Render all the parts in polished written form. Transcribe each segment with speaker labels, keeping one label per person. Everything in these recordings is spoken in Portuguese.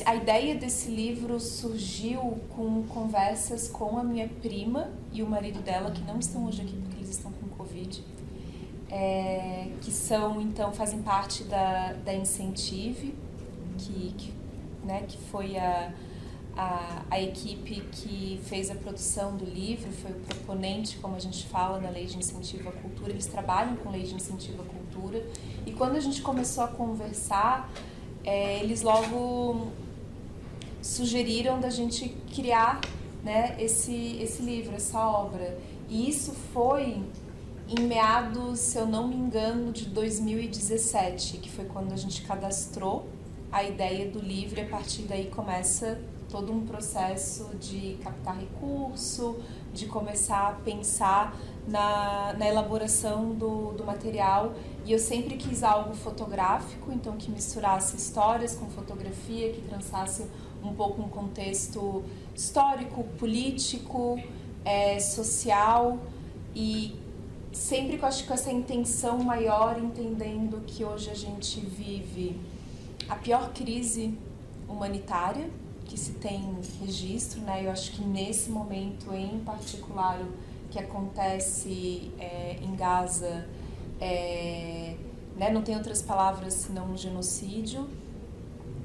Speaker 1: A ideia desse livro surgiu com conversas com a minha prima e o marido dela, que não estão hoje aqui porque eles estão com Covid, que são, então, fazem parte da Incentive, que foi a equipe que fez a produção do livro, foi o proponente, como a gente fala, na Lei de Incentivo à Cultura. Eles trabalham com Lei de Incentivo à Cultura. E quando a gente começou a conversar, eles logo sugeriram da gente criar, né, esse livro, essa obra. E isso foi em meados, se eu não me engano, de 2017, que foi quando a gente cadastrou a ideia do livro, e a partir daí começa todo um processo de captar recurso, de começar a pensar na elaboração do material. E eu sempre quis algo fotográfico, então que misturasse histórias com fotografia, que trançasse um pouco um contexto histórico, político, social, e sempre com essa intenção maior, entendendo que hoje a gente vive a pior crise humanitária que se tem registro, né? Eu acho que nesse momento em particular o que acontece em Gaza, né? Não tem outras palavras senão um genocídio.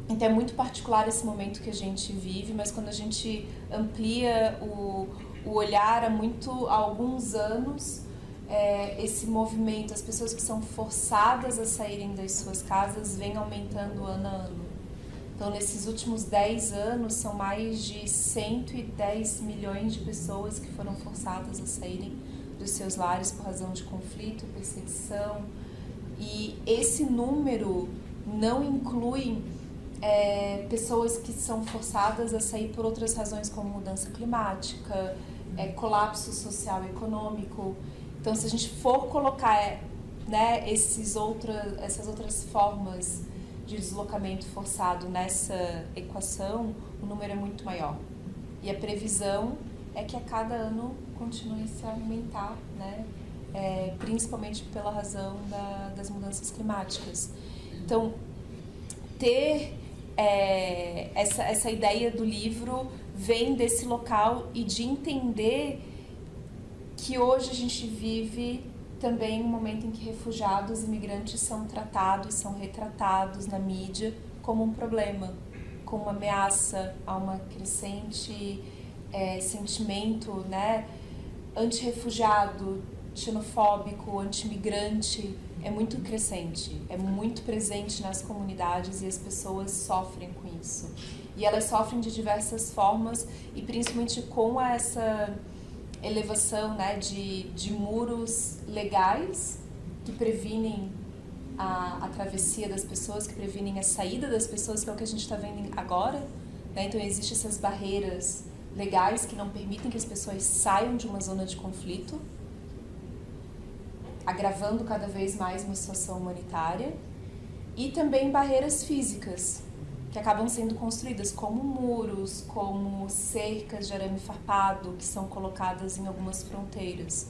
Speaker 1: Então é muito particular esse momento que a gente vive, mas quando a gente amplia o olhar há alguns anos, esse movimento, as pessoas que são forçadas a saírem das suas casas vem aumentando ano a ano. Então, nesses últimos 10 anos, são mais de 110 milhões de pessoas que foram forçadas a saírem dos seus lares por razão de conflito, perseguição. E esse número não inclui pessoas que são forçadas a sair por outras razões, como mudança climática, colapso social e econômico. Então, se a gente for colocar, né, essas outras formas de deslocamento forçado nessa equação, o número é muito maior. E a previsão é que a cada ano continue a se aumentar, né, principalmente pela razão das mudanças climáticas. Então, ter essa ideia do livro vem desse local e de entender que hoje a gente vive também um momento em que refugiados e imigrantes são tratados, são retratados na mídia como um problema, como uma ameaça a uma crescente sentimento, né, anti-refugiado, xenofóbico, anti-migrante, é muito crescente, é muito presente nas comunidades e as pessoas sofrem com isso. E elas sofrem de diversas formas e principalmente com essa elevação, né, de muros legais que previnem a travessia das pessoas, que previnem a saída das pessoas, que é o que a gente está vendo agora, né? Então existem essas barreiras legais que não permitem que as pessoas saiam de uma zona de conflito, agravando cada vez mais uma situação humanitária, e também barreiras físicas que acabam sendo construídas, como muros, como cercas de arame farpado, que são colocadas em algumas fronteiras.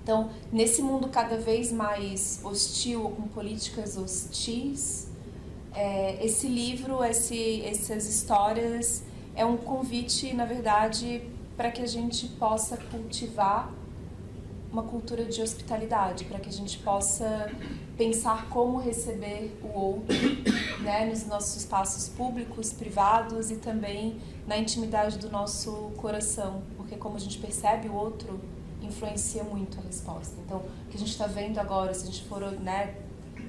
Speaker 1: Então, nesse mundo cada vez mais hostil, ou com políticas hostis, esse livro, essas histórias, é um convite, na verdade, para que a gente possa cultivar uma cultura de hospitalidade, para que a gente possa pensar como receber o outro, né, nos nossos espaços públicos, privados e também na intimidade do nosso coração, porque como a gente percebe o outro, influencia muito a resposta. Então, o que a gente está vendo agora, se a gente for, né,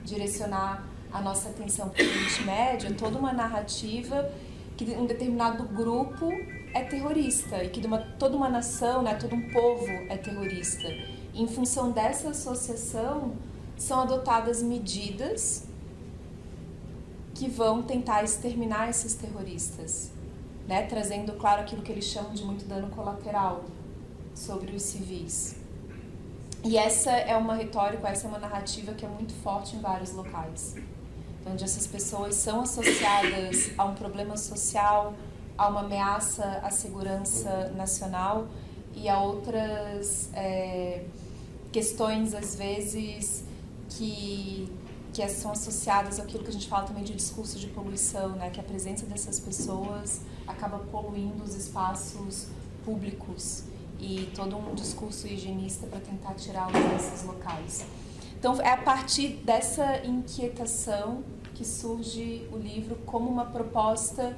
Speaker 1: direcionar a nossa atenção para o Oriente Médio, é toda uma narrativa que um determinado grupo é terrorista e que toda uma nação, né, todo um povo é terrorista. E, em função dessa associação, são adotadas medidas que vão tentar exterminar esses terroristas, né, trazendo, claro, aquilo que eles chamam de muito dano colateral sobre os civis. E essa é uma retórica, essa é uma narrativa que é muito forte em vários locais, onde essas pessoas são associadas a um problema social, a uma ameaça à segurança nacional e a outras questões, às vezes, que que são associadas àquilo que a gente fala também de discurso de poluição, né? Que a presença dessas pessoas acaba poluindo os espaços públicos e todo um discurso higienista para tentar tirá-los desses locais. Então, é a partir dessa inquietação que surge o livro como uma proposta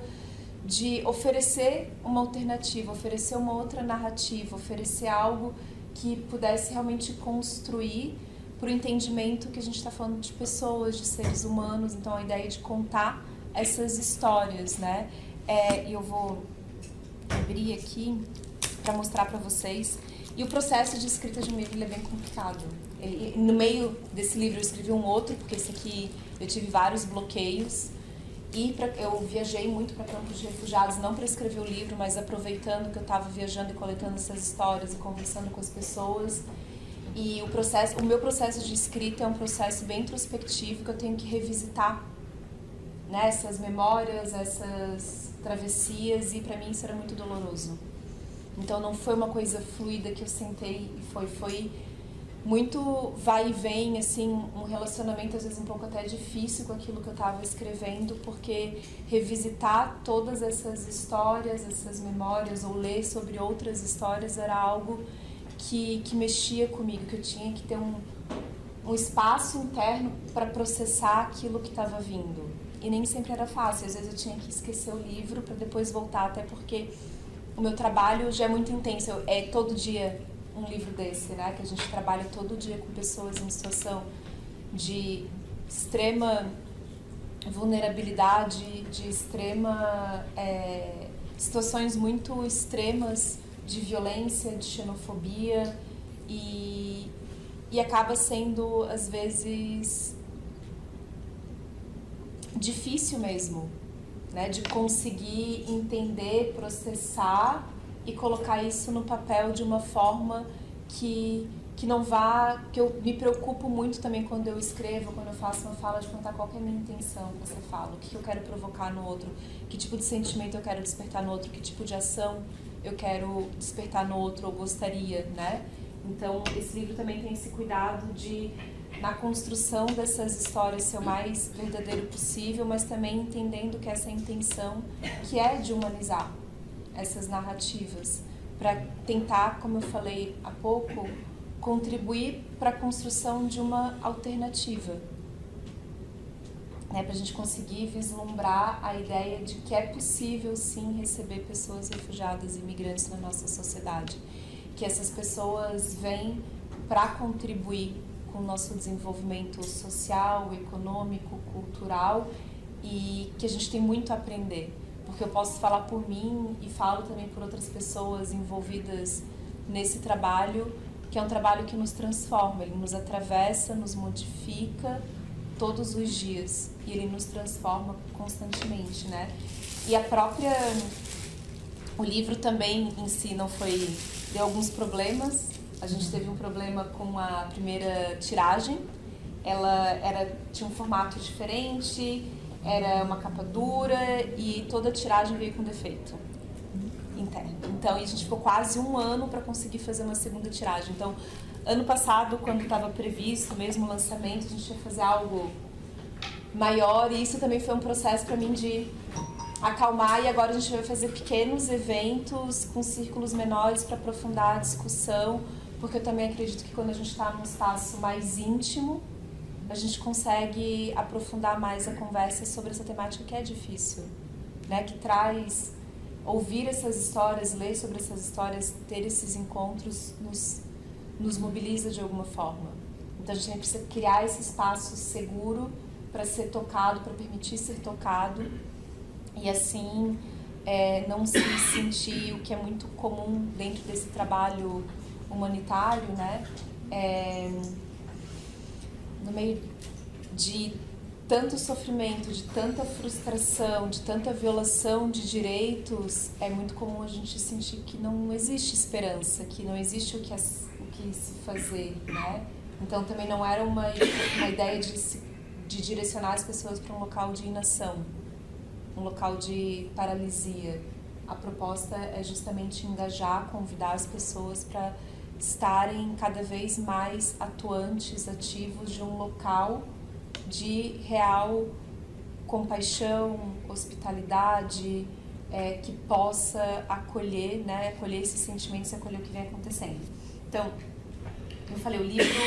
Speaker 1: de oferecer uma alternativa, oferecer uma outra narrativa, oferecer algo que pudesse realmente construir para o entendimento que a gente está falando de pessoas, de seres humanos. Então, a ideia de contar essas histórias, né? E eu vou abrir aqui para mostrar para vocês. E o processo de escrita de um livro é bem complicado. No meio desse livro eu escrevi um outro, porque esse aqui eu tive vários bloqueios. E eu viajei muito para campos de refugiados, não para escrever o livro, mas aproveitando que eu estava viajando e coletando essas histórias e conversando com as pessoas. E o meu processo de escrita é um processo bem introspectivo, que eu tenho que revisitar, né, essas memórias, essas travessias, e para mim isso era muito doloroso. Então não foi uma coisa fluida que eu sentei e foi muito vai e vem, assim, um relacionamento às vezes um pouco até difícil com aquilo que eu estava escrevendo, porque revisitar todas essas histórias, essas memórias, ou ler sobre outras histórias era algo que mexia comigo, que eu tinha que ter um espaço interno para processar aquilo que estava vindo. E nem sempre era fácil, às vezes eu tinha que esquecer o livro para depois voltar, até porque o meu trabalho já é muito intenso, é todo dia um livro desse, né? Que a gente trabalha todo dia com pessoas em situação de extrema vulnerabilidade, de extrema situações muito extremas de violência, de xenofobia, e acaba sendo às vezes difícil mesmo, né? De conseguir entender, processar e colocar isso no papel de uma forma que não vá... Que eu me preocupo muito também quando eu escrevo, quando eu faço uma fala, de contar qual que é a minha intenção com essa fala, o que eu quero provocar no outro, que tipo de sentimento eu quero despertar no outro, que tipo de ação eu quero despertar no outro ou gostaria, né? Então, esse livro também tem esse cuidado de, na construção dessas histórias, ser o mais verdadeiro possível, mas também entendendo que essa intenção, que é de humanizar essas narrativas, para tentar, como eu falei há pouco, contribuir para a construção de uma alternativa, né, para a gente conseguir vislumbrar a ideia de que é possível sim receber pessoas refugiadas e imigrantes na nossa sociedade, que essas pessoas vêm para contribuir com o nosso desenvolvimento social, econômico, cultural, e que a gente tem muito a aprender. Porque eu posso falar por mim e falo também por outras pessoas envolvidas nesse trabalho, que é um trabalho que nos transforma, ele nos atravessa, nos modifica todos os dias, e ele nos transforma constantemente, né? E o livro também em si não foi... Deu alguns problemas. A gente teve um problema com a primeira tiragem. Tinha um formato diferente, era uma capa dura e toda a tiragem veio com defeito interno. Então, a gente ficou quase um ano para conseguir fazer uma segunda tiragem. Então, ano passado, quando estava previsto mesmo o lançamento, a gente ia fazer algo maior, e isso também foi um processo para mim de acalmar, e agora a gente vai fazer pequenos eventos com círculos menores para aprofundar a discussão, porque eu também acredito que quando a gente está num espaço mais íntimo, a gente consegue aprofundar mais a conversa sobre essa temática que é difícil, né? Que traz, ouvir essas histórias, ler sobre essas histórias, ter esses encontros, nos mobiliza de alguma forma. Então a gente precisa criar esse espaço seguro para ser tocado, para permitir ser tocado, e assim não se sentir, o que é muito comum dentro desse trabalho humanitário, né? No meio de tanto sofrimento, de tanta frustração, de tanta violação de direitos, é muito comum a gente sentir que não existe esperança, que não existe o que se fazer, né? Então também não era uma ideia de direcionar as pessoas para um local de inação, um local de paralisia. A proposta é justamente engajar, convidar as pessoas para estarem cada vez mais atuantes, ativos de um local de real compaixão, hospitalidade, que possa acolher, né, acolher esses sentimentos e acolher o que vem acontecendo. Então, eu falei, o livro,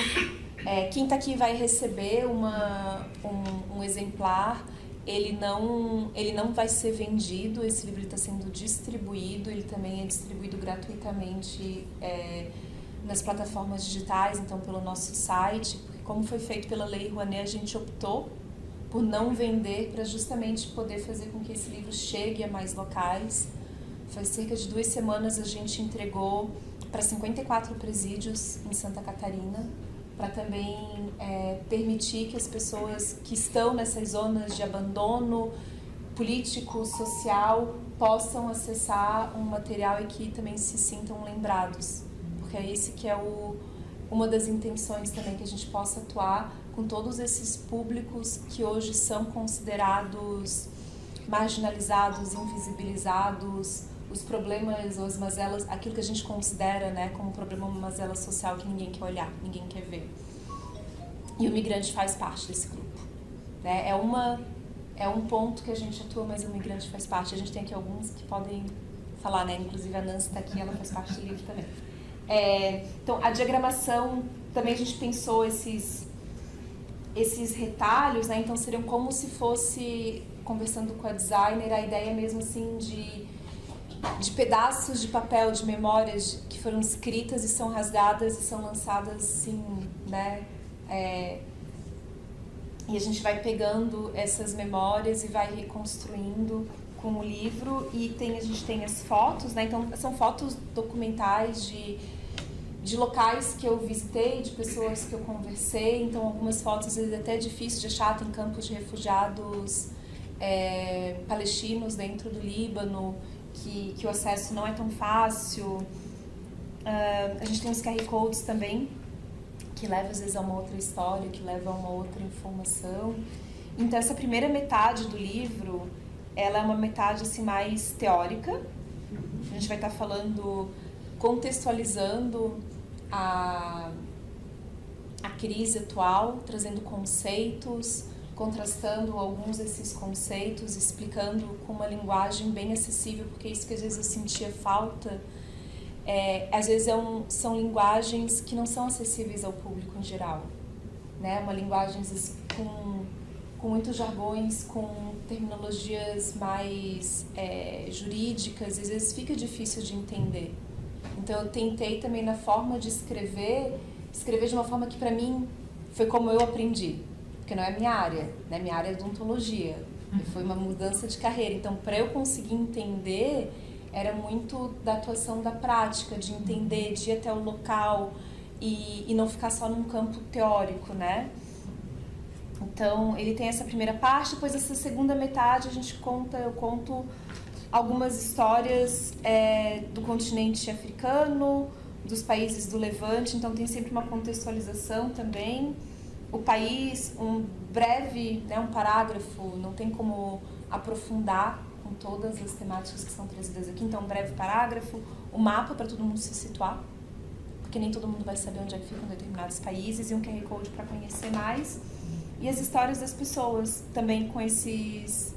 Speaker 1: quem está aqui vai receber um exemplar. Ele não vai ser vendido, esse livro está sendo distribuído, ele também é distribuído gratuitamente nas plataformas digitais, então pelo nosso site, porque como foi feito pela Lei Rouanet, a gente optou por não vender para justamente poder fazer com que esse livro chegue a mais locais. Faz cerca de 2 semanas a gente entregou para 54 presídios em Santa Catarina, para também permitir que as pessoas que estão nessas zonas de abandono político, social, possam acessar um material e que também se sintam lembrados. Porque é esse que é uma das intenções também, que a gente possa atuar com todos esses públicos que hoje são considerados marginalizados, invisibilizados, os problemas ou as mazelas, aquilo que a gente considera, né, como problema, uma mazela social que ninguém quer olhar, ninguém quer ver. E o migrante faz parte desse grupo, né? É um ponto que a gente atua, mas o migrante faz parte. A gente tem aqui alguns que podem falar, né? Inclusive a Nancy está aqui, ela faz parte do livro também. Então, a diagramação, também a gente pensou esses retalhos, né? Então seriam como se fosse, conversando com a designer, a ideia mesmo assim de pedaços de papel, de memórias que foram escritas e são rasgadas e são lançadas assim, né? E a gente vai pegando essas memórias e vai reconstruindo com o livro. E a gente tem as fotos, né? Então são fotos documentais de locais que eu visitei, de pessoas que eu conversei. Então algumas fotos às vezes até é difícil de achar, tem campos de refugiados palestinos dentro do Líbano, que o acesso não é tão fácil. A gente tem os QR Codes também, que leva às vezes a uma outra história, que leva a uma outra informação. Então essa primeira metade do livro, ela é uma metade assim, mais teórica. A gente vai estar falando, contextualizando a crise atual, trazendo conceitos, contrastando alguns desses conceitos, explicando com uma linguagem bem acessível, porque isso que às vezes eu sentia falta, às vezes são linguagens que não são acessíveis ao público em geral, né? Uma linguagem às vezes, com muitos jargões, com terminologias mais jurídicas, às vezes fica difícil de entender. Então eu tentei também na forma de escrever de uma forma que para mim foi como eu aprendi. Porque não é minha área, né? Minha área é odontologia. Foi uma mudança de carreira. Então, para eu conseguir entender, era muito da atuação da prática, de entender, de ir até o local e não ficar só num campo teórico, né? Então, ele tem essa primeira parte, depois essa segunda metade eu conto algumas histórias do continente africano, dos países do Levante, então tem sempre uma contextualização também. O país, um breve, né, um parágrafo, não tem como aprofundar com todas as temáticas que são trazidas aqui, então um breve parágrafo, o mapa para todo mundo se situar, porque nem todo mundo vai saber onde é que ficam determinados países, e um QR Code para conhecer mais, e as histórias das pessoas, também com esses,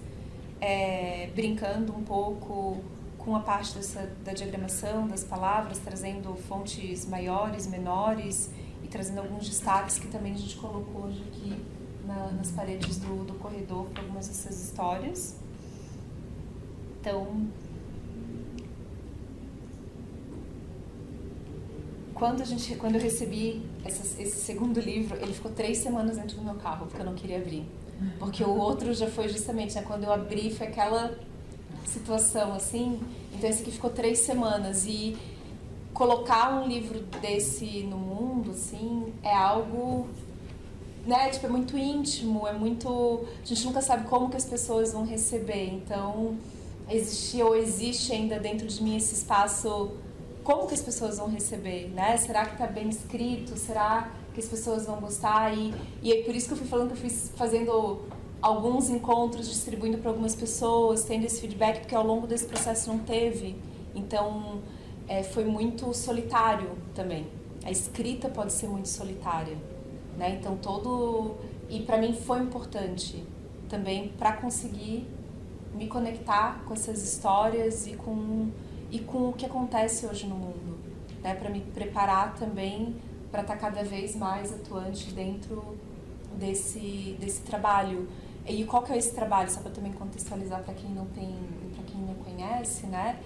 Speaker 1: brincando um pouco com a parte da diagramação, das palavras, trazendo fontes maiores, menores, e trazendo alguns destaques que também a gente colocou hoje aqui nas paredes do corredor para algumas dessas histórias. Então, quando eu recebi esse segundo livro, ele ficou 3 semanas dentro do meu carro, porque eu não queria abrir. Porque o outro já foi justamente, né, quando eu abri, foi aquela situação assim. Então esse aqui ficou 3 semanas, e colocar um livro desse no mundo, assim, é algo, né, tipo, é muito íntimo, a gente nunca sabe como que as pessoas vão receber. Então existe ainda dentro de mim esse espaço, como que as pessoas vão receber, né? Será que tá bem escrito? Será que as pessoas vão gostar? E é por isso que eu fui falando que eu fui fazendo alguns encontros, distribuindo para algumas pessoas, tendo esse feedback, porque ao longo desse processo não teve. Então, foi muito solitário também. A escrita pode ser muito solitária, né? Então, E para mim foi importante também para conseguir me conectar com essas histórias e com o que acontece hoje no mundo, né? Para me preparar também para estar cada vez mais atuante dentro desse trabalho. E qual que é esse trabalho? Só para também contextualizar para quem não conhece, né?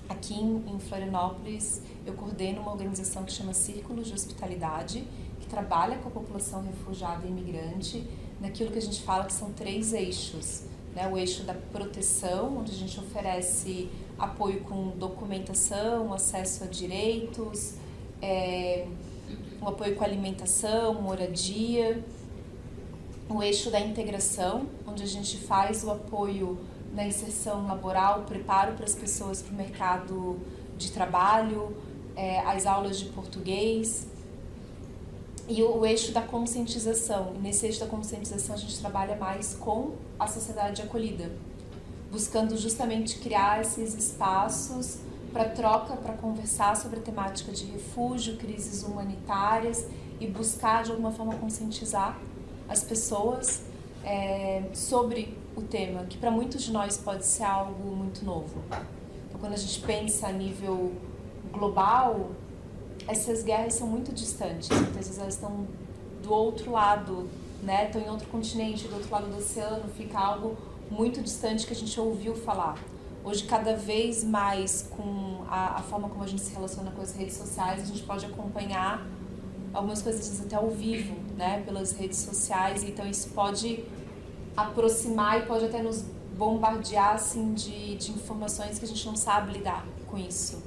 Speaker 1: Aqui em Florianópolis eu coordeno uma organização que chama Círculos de Hospitalidade, que trabalha com a população refugiada e imigrante naquilo que a gente fala que são 3 eixos, né? O eixo da proteção, onde a gente oferece apoio com documentação, acesso a direitos, um apoio com alimentação, moradia. O eixo da integração, onde a gente faz o apoio na inserção laboral, preparo para as pessoas para o mercado de trabalho, as aulas de português. E o eixo da conscientização. E nesse eixo da conscientização a gente trabalha mais com a sociedade de acolhida, buscando justamente criar esses espaços para troca, para conversar sobre a temática de refúgio, crises humanitárias e buscar de alguma forma conscientizar as pessoas sobre o tema, que para muitos de nós pode ser algo muito novo. Então, quando a gente pensa a nível global, essas guerras são muito distantes, muitas vezes elas estão do outro lado, né? Estão em outro continente, do outro lado do oceano, fica algo muito distante que a gente ouviu falar. Hoje, cada vez mais, com a forma como a gente se relaciona com as redes sociais, a gente pode acompanhar algumas coisas até ao vivo, né, pelas redes sociais, então isso pode aproximar e pode até nos bombardear assim, de informações que a gente não sabe lidar com isso.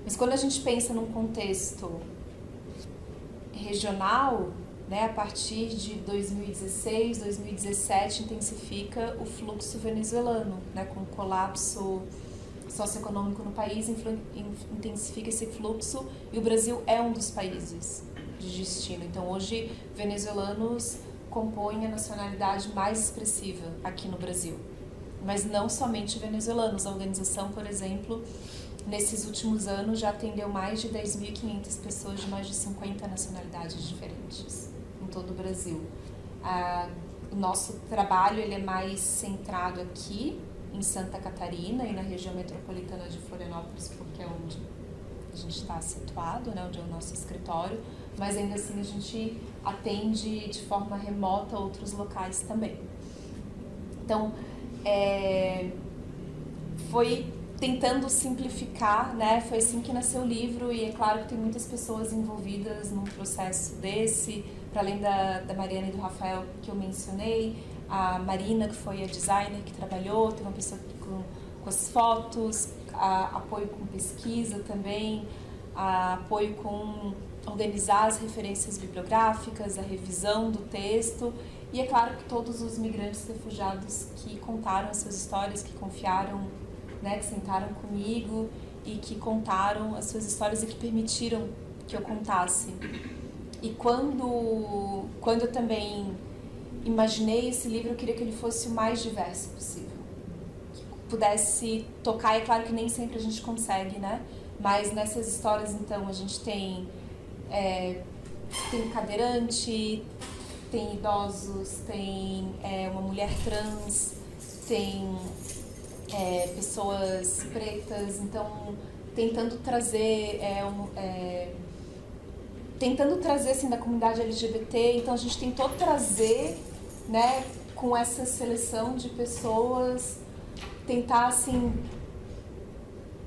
Speaker 1: Mas quando a gente pensa num contexto regional, né, a partir de 2016, 2017, intensifica o fluxo venezuelano, né, com o colapso socioeconômico no país, intensifica esse fluxo e o Brasil é um dos países de destino. Então, hoje, venezuelanos compõem a nacionalidade mais expressiva aqui no Brasil. Mas não somente venezuelanos. A organização, por exemplo, nesses últimos anos já atendeu mais de 10.500 pessoas de mais de 50 nacionalidades diferentes em todo o Brasil. O nosso trabalho ele é mais centrado aqui em Santa Catarina e na região metropolitana de Florianópolis, porque é onde a gente está situado, né, onde é o nosso escritório, mas ainda assim a gente atende de forma remota outros locais também. Então, foi tentando simplificar, né? Foi assim que nasceu o livro e é claro que tem muitas pessoas envolvidas num processo desse, para além da Mariana e do Rafael que eu mencionei, a Marina, que foi a designer que trabalhou, tem uma pessoa com as fotos, apoio com pesquisa também, apoio com organizar as referências bibliográficas, a revisão do texto e é claro que todos os migrantes refugiados que contaram as suas histórias, que confiaram, né, que sentaram comigo e que contaram as suas histórias e que permitiram que eu contasse. E quando eu também imaginei esse livro, eu queria que ele fosse o mais diverso possível, que pudesse tocar, e é claro que nem sempre a gente consegue, né? Mas nessas histórias, então, a gente tem cadeirante, tem idosos, tem uma mulher trans, tem pessoas pretas, então tentando trazer assim da comunidade LGBT, então a gente tentou trazer, né, com essa seleção de pessoas, tentar assim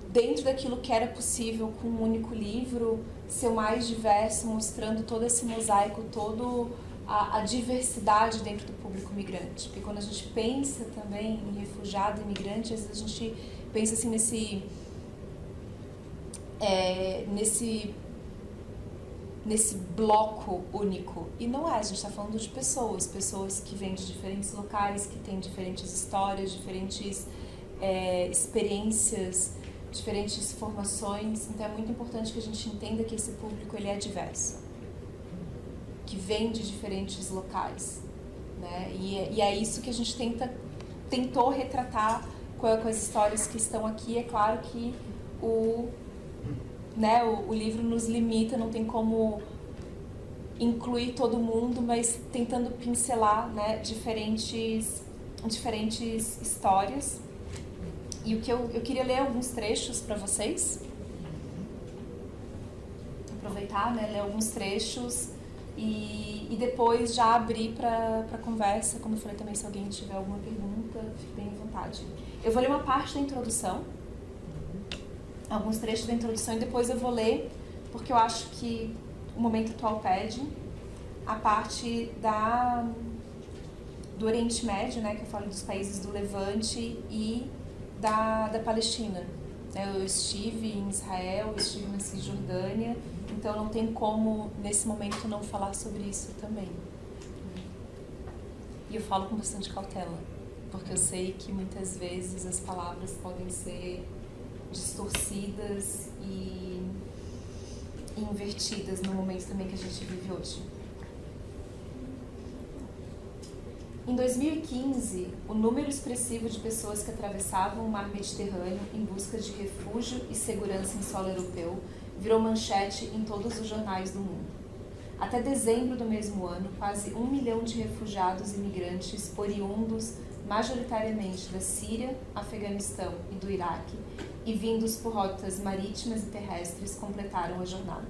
Speaker 1: dentro daquilo que era possível com um único livro ser o mais diverso, mostrando todo esse mosaico, toda a diversidade dentro do público migrante. Porque quando a gente pensa também em refugiado e imigrante, às vezes a gente pensa assim nesse bloco único. E não é, a gente está falando de pessoas que vêm de diferentes locais, que têm diferentes histórias, diferentes experiências, diferentes formações. Então é muito importante que a gente entenda que esse público ele é diverso, que vem de diferentes locais, né? E é isso que a gente tentou retratar com as histórias que estão aqui. É claro que o livro nos limita, não tem como incluir todo mundo, mas tentando pincelar, né, diferentes histórias. E o que eu queria ler alguns trechos para vocês. Aproveitar, né, ler alguns trechos e depois já abrir para conversa. Como eu falei também, se alguém tiver alguma pergunta, fique bem à vontade. Eu vou ler uma parte da introdução, alguns trechos da introdução, e depois eu vou ler, porque eu acho que o momento atual pede, a parte do Oriente Médio, né, que eu falo dos países do Levante e da Palestina. Eu estive em Israel, estive na Cisjordânia, então não tem como, nesse momento, não falar sobre isso também. E eu falo com bastante cautela, porque eu sei que muitas vezes as palavras podem ser distorcidas e invertidas no momento também que a gente vive hoje. Em 2015, o número expressivo de pessoas que atravessavam o mar Mediterrâneo em busca de refúgio e segurança em solo europeu virou manchete em todos os jornais do mundo. Até dezembro do mesmo ano, quase 1 milhão de refugiados e migrantes oriundos majoritariamente da Síria, Afeganistão e do Iraque e vindos por rotas marítimas e terrestres completaram a jornada.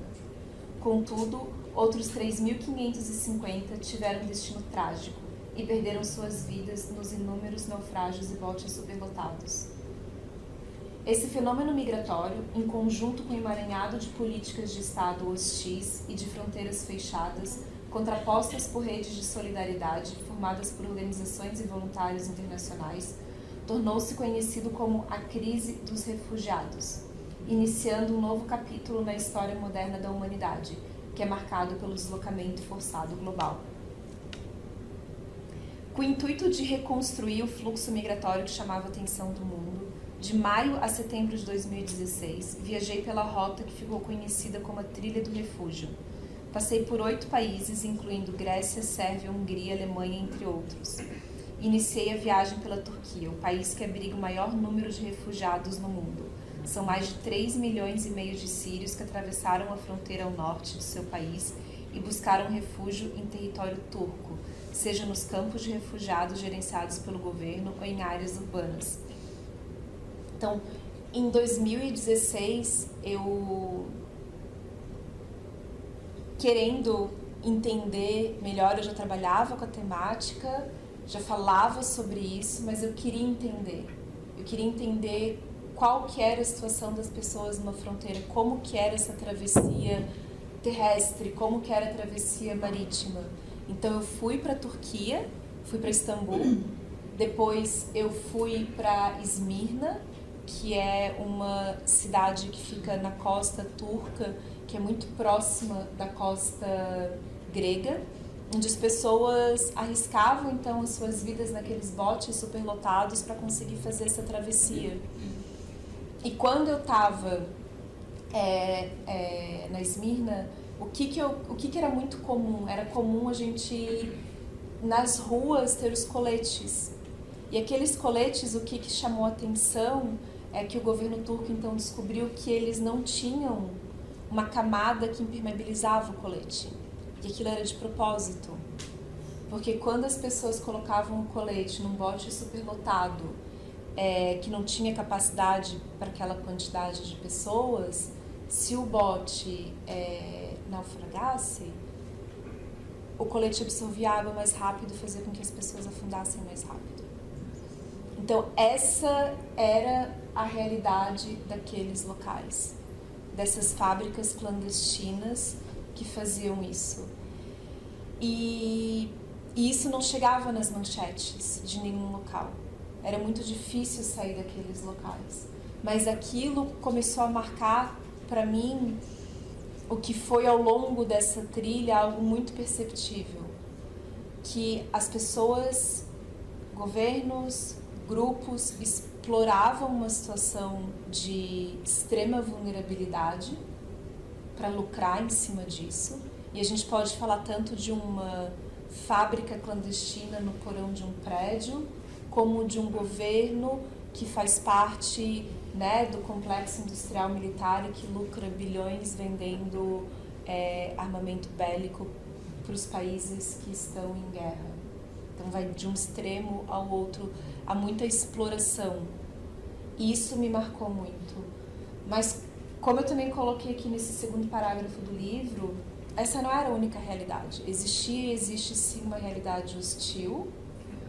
Speaker 1: Contudo, outros 3.550 tiveram um destino trágico e perderam suas vidas nos inúmeros naufrágios e botes superlotados. Esse fenômeno migratório, em conjunto com o emaranhado de políticas de Estado hostis e de fronteiras fechadas, contrapostas por redes de solidariedade formadas por organizações e voluntários internacionais, tornou-se conhecido como a crise dos refugiados, iniciando um novo capítulo na história moderna da humanidade, que é marcado pelo deslocamento forçado global. Com o intuito de reconstruir o fluxo migratório que chamava a atenção do mundo, de maio a setembro de 2016, viajei pela rota que ficou conhecida como a Trilha do Refúgio. Passei por 8 países, incluindo Grécia, Sérvia, Hungria, Alemanha, entre outros. Iniciei a viagem pela Turquia, o país que abriga o maior número de refugiados no mundo. São mais de 3,5 milhões de sírios que atravessaram a fronteira ao norte de seu país e buscaram refúgio em território turco, seja nos campos de refugiados gerenciados pelo governo ou em áreas urbanas. Então, em 2016, eu, querendo entender melhor, eu já trabalhava com a temática, já falava sobre isso, mas eu queria entender. Eu queria entender qual que era a situação das pessoas numa fronteira, como que era essa travessia terrestre, como que era a travessia marítima. Então eu fui para a Turquia, fui para Istambul, depois eu fui para Esmirna, que é uma cidade que fica na costa turca, que é muito próxima da costa grega, onde as pessoas arriscavam então as suas vidas naqueles botes superlotados para conseguir fazer essa travessia. E quando eu estava na Esmirna, o que era muito comum? Era comum a gente, nas ruas, ter os coletes. E aqueles coletes, o que chamou a atenção é que o governo turco então descobriu que eles não tinham uma camada que impermeabilizava o colete. E aquilo era de propósito. Porque quando as pessoas colocavam o colete num bote superlotado, que não tinha capacidade para aquela quantidade de pessoas, se o bote naufragasse, o colete absorvia água mais rápido e fazia com que as pessoas afundassem mais rápido. Então, essa era a realidade daqueles locais, dessas fábricas clandestinas que faziam isso. E isso não chegava nas manchetes de nenhum local. Era muito difícil sair daqueles locais. Mas aquilo começou a marcar, para mim, o que foi ao longo dessa trilha algo muito perceptível. Que as pessoas, governos, grupos exploravam uma situação de extrema vulnerabilidade para lucrar em cima disso. E a gente pode falar tanto de uma fábrica clandestina no porão de um prédio, como de um governo que faz parte, né, do complexo industrial militar e que lucra bilhões vendendo armamento bélico para os países que estão em guerra. Então vai de um extremo ao outro, há muita exploração. E isso me marcou muito. Mas, como eu também coloquei aqui nesse segundo parágrafo do livro, essa não era a única realidade. Existia e existe sim uma realidade hostil,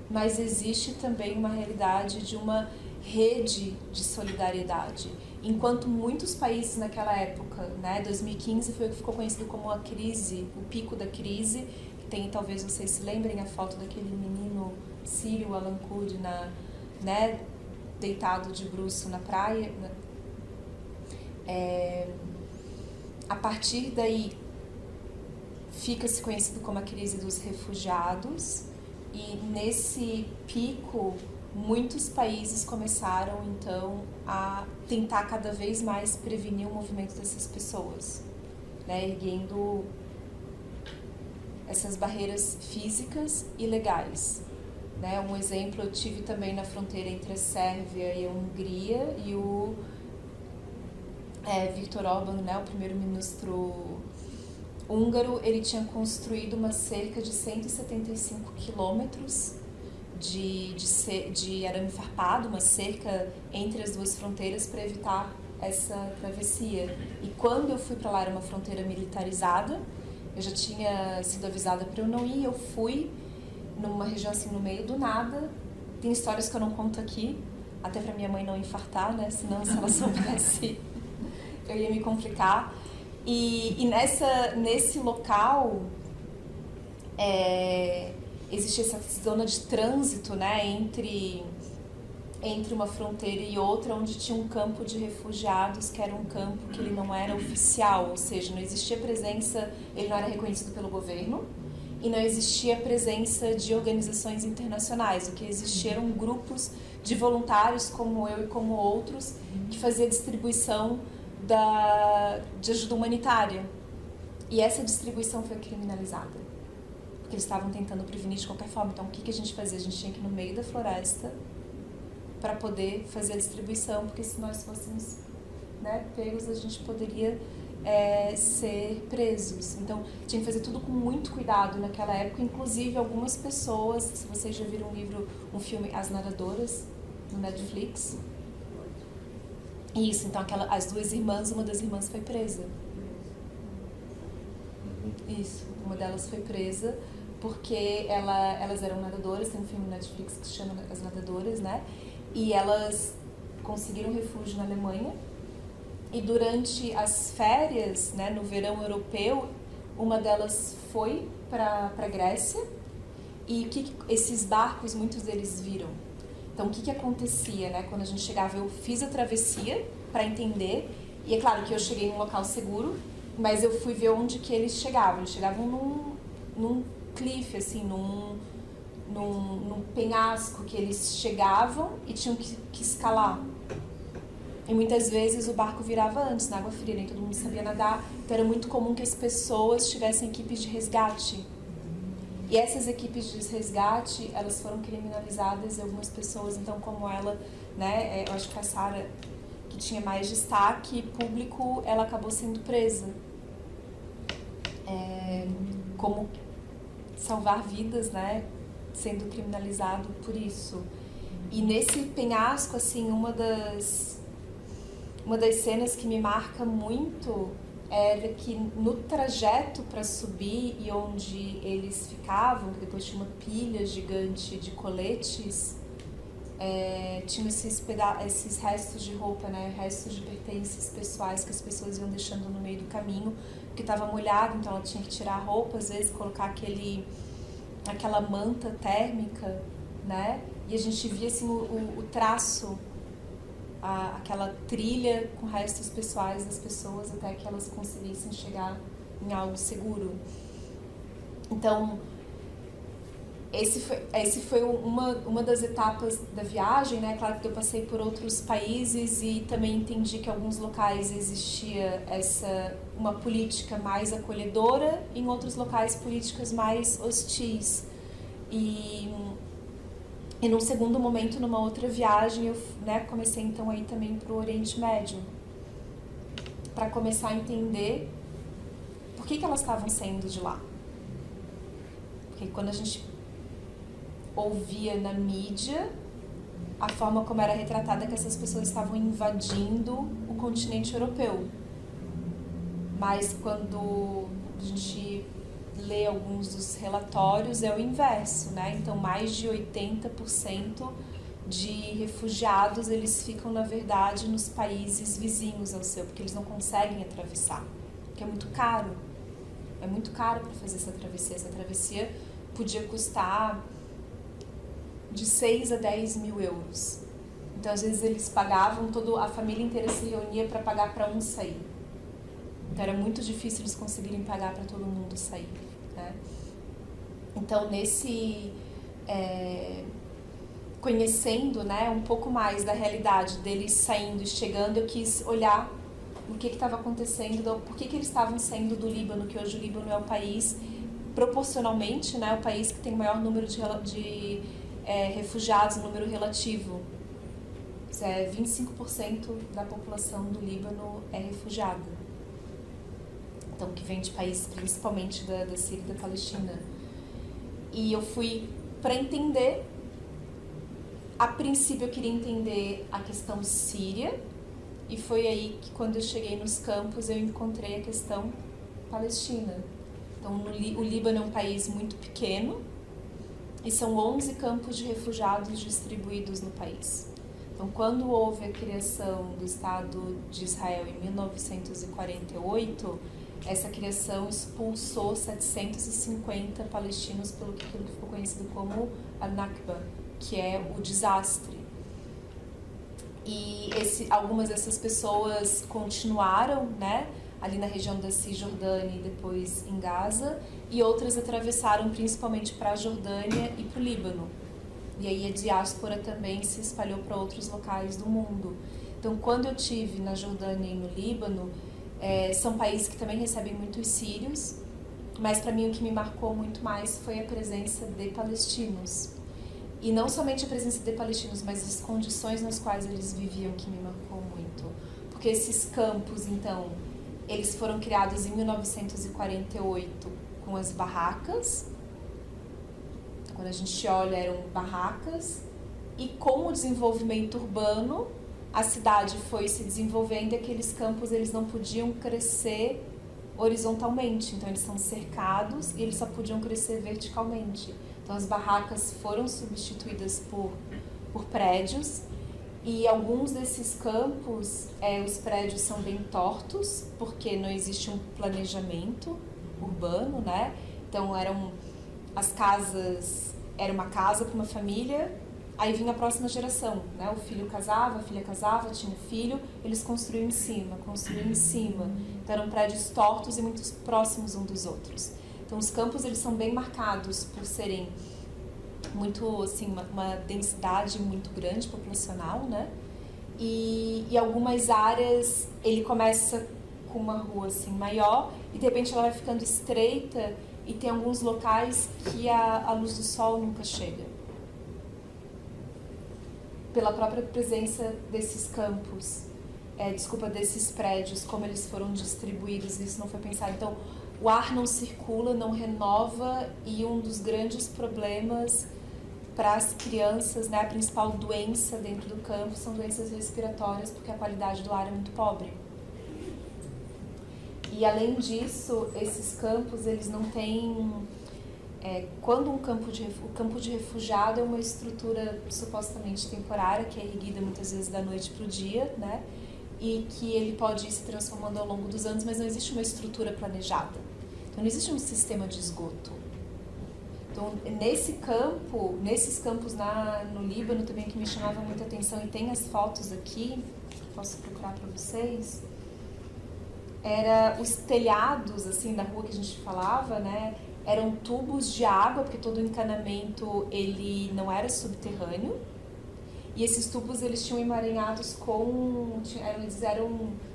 Speaker 1: mas existe também uma realidade de uma rede de solidariedade. Enquanto muitos países naquela época, né, 2015 foi o que ficou conhecido como a crise, o pico da crise, que tem, talvez vocês se lembrem, a foto daquele menino sírio, Alan Kurd, né, deitado de bruço na praia. A partir daí, fica-se conhecido como a crise dos refugiados, e nesse pico muitos países começaram então a tentar cada vez mais prevenir o movimento dessas pessoas, né, erguendo essas barreiras físicas e legais, né? Um exemplo eu tive também na fronteira entre a Sérvia e a Hungria, e o Viktor Orbán, né, o primeiro-ministro húngaro, ele tinha construído uma cerca de 175 quilômetros de arame farpado, uma cerca entre as duas fronteiras para evitar essa travessia. E quando eu fui para lá, era uma fronteira militarizada, eu já tinha sido avisada para eu não ir, eu fui numa região assim no meio do nada. Tem histórias que eu não conto aqui, até para minha mãe não infartar, né? Senão, se ela soubesse, eu ia me complicar. E nesse local existe essa zona de trânsito, né, entre uma fronteira e outra, onde tinha um campo de refugiados, que era um campo que ele não era oficial, ou seja, não existia presença, ele não era reconhecido pelo governo, e não existia presença de organizações internacionais. O que existiam grupos de voluntários, como eu e como outros, que fazia distribuição de ajuda humanitária. E essa distribuição foi criminalizada, porque eles estavam tentando prevenir de qualquer forma. Então, o que a gente fazia? A gente tinha que ir no meio da floresta para poder fazer a distribuição, porque se nós fôssemos, né, pegos, a gente poderia ser presos. Então, tinha que fazer tudo com muito cuidado naquela época. Inclusive, algumas pessoas, se vocês já viram um filme, As Nadadoras, no Netflix. Isso, então as duas irmãs, uma das irmãs foi presa. Isso, uma delas foi presa porque elas eram nadadoras, tem um filme no Netflix que se chama As Nadadoras, né? E elas conseguiram refúgio na Alemanha, e durante as férias, né, no verão europeu, uma delas foi para a Grécia, e o que esses barcos, muitos deles viram? Então, o que acontecia, né? Quando a gente chegava, eu fiz a travessia para entender, e é claro que eu cheguei num local seguro, mas eu fui ver onde que eles chegavam. Eles chegavam num cliff, assim, num penhasco que eles chegavam e tinham que escalar. E muitas vezes o barco virava antes, na água fria, nem todo mundo sabia nadar, então era muito comum que as pessoas tivessem equipes de resgate. E essas equipes de resgate, elas foram criminalizadas, e algumas pessoas, então, como ela, né, eu acho que a Sara, que tinha mais destaque público, ela acabou sendo presa. Como salvar vidas, né, sendo criminalizado por isso. E nesse penhasco, assim, uma das cenas que me marca muito era que no trajeto para subir, e onde eles ficavam, que depois tinha uma pilha gigante de coletes, tinha esses restos de roupa, né, restos de pertences pessoais que as pessoas iam deixando no meio do caminho, porque estava molhado, então ela tinha que tirar a roupa, às vezes colocar aquela manta térmica, né, e a gente via assim o traço, aquela trilha com restos pessoais das pessoas até que elas conseguissem chegar em algo seguro. Então, esse foi uma das etapas da viagem, né? Claro que eu passei por outros países e também entendi que em alguns locais existia uma política mais acolhedora, e em outros locais políticas mais hostis. E num segundo momento, numa outra viagem, eu, né, comecei então a ir também para o Oriente Médio, para começar a entender por que elas estavam saindo de lá. Porque quando a gente ouvia na mídia a forma como era retratada que essas pessoas estavam invadindo o continente europeu. Mas quando a gente lê alguns dos relatórios é o inverso, né? Então mais de 80% de refugiados eles ficam na verdade nos países vizinhos ao seu, porque eles não conseguem atravessar, porque é muito caro. É muito caro para fazer essa travessia. Essa travessia podia custar de 6 a 10 mil euros. Então, às vezes, eles pagavam, a família inteira se reunia para pagar para um sair. Então, era muito difícil eles conseguirem pagar para todo mundo sair, né? Então, conhecendo, né, um pouco mais da realidade deles saindo e chegando, eu quis olhar o que estava acontecendo, por que eles estavam saindo do Líbano, que hoje o Líbano é o país, proporcionalmente, né, o país que tem o maior número de refugiados, número relativo. 25% da população do Líbano é refugiada. Então, que vem de países principalmente da Síria e da Palestina. E eu fui para entender, a princípio eu queria entender a questão síria, e foi aí que quando eu cheguei nos campos eu encontrei a questão palestina. Então, o Líbano é um país muito pequeno e são 11 campos de refugiados distribuídos no país. Então, quando houve a criação do Estado de Israel em 1948, essa criação expulsou 750 palestinos pelo que ficou conhecido como a Nakba, que é o desastre. E algumas dessas pessoas continuaram, né, ali na região da Cisjordânia e depois em Gaza, e outras atravessaram principalmente para a Jordânia e para o Líbano. E aí a diáspora também se espalhou para outros locais do mundo. Então, quando eu estive na Jordânia e no Líbano, são países que também recebem muitos sírios, mas para mim o que me marcou muito mais foi a presença de palestinos. E não somente a presença de palestinos, mas as condições nas quais eles viviam que me marcou muito. Porque esses campos, então, eles foram criados em 1948 com as barracas. Quando a gente olha, eram barracas. E com o desenvolvimento urbano, a cidade foi se desenvolvendo e aqueles campos eles não podiam crescer horizontalmente. Então, eles são cercados e eles só podiam crescer verticalmente. Então, as barracas foram substituídas por prédios, e alguns desses campos, os prédios são bem tortos, porque não existe um planejamento urbano, né? Então, as casas, era uma casa para uma família, aí vinha a próxima geração, né? O filho casava, a filha casava, tinha filho, eles construíam em cima. Então, eram prédios tortos e muito próximos uns dos outros. Então, os campos, eles são bem marcados por serem muito, assim, uma densidade muito grande, populacional, né? E algumas áreas, ele começa com uma rua, assim, maior, e de repente ela vai ficando estreita, e tem alguns locais que a luz do sol nunca chega. Pela própria presença desses campos, desses prédios, como eles foram distribuídos, isso não foi pensado. Então, o ar não circula, não renova, e um dos grandes problemas para as crianças, né, a principal doença dentro do campo são doenças respiratórias, porque a qualidade do ar é muito pobre. E além disso, esses campos, eles não têm... quando o campo de refugiado é uma estrutura supostamente temporária, que é erguida muitas vezes da noite para o dia, né? E que ele pode ir se transformando ao longo dos anos, mas não existe uma estrutura planejada. Então, não existe um sistema de esgoto. Então, nesses campos no Líbano também que me chamava muita atenção, e tem as fotos aqui, posso procurar para vocês, os telhados, assim, da rua que a gente falava, né? Eram tubos de água, porque todo o encanamento, ele não era subterrâneo. E esses tubos, eles tinham emaranhados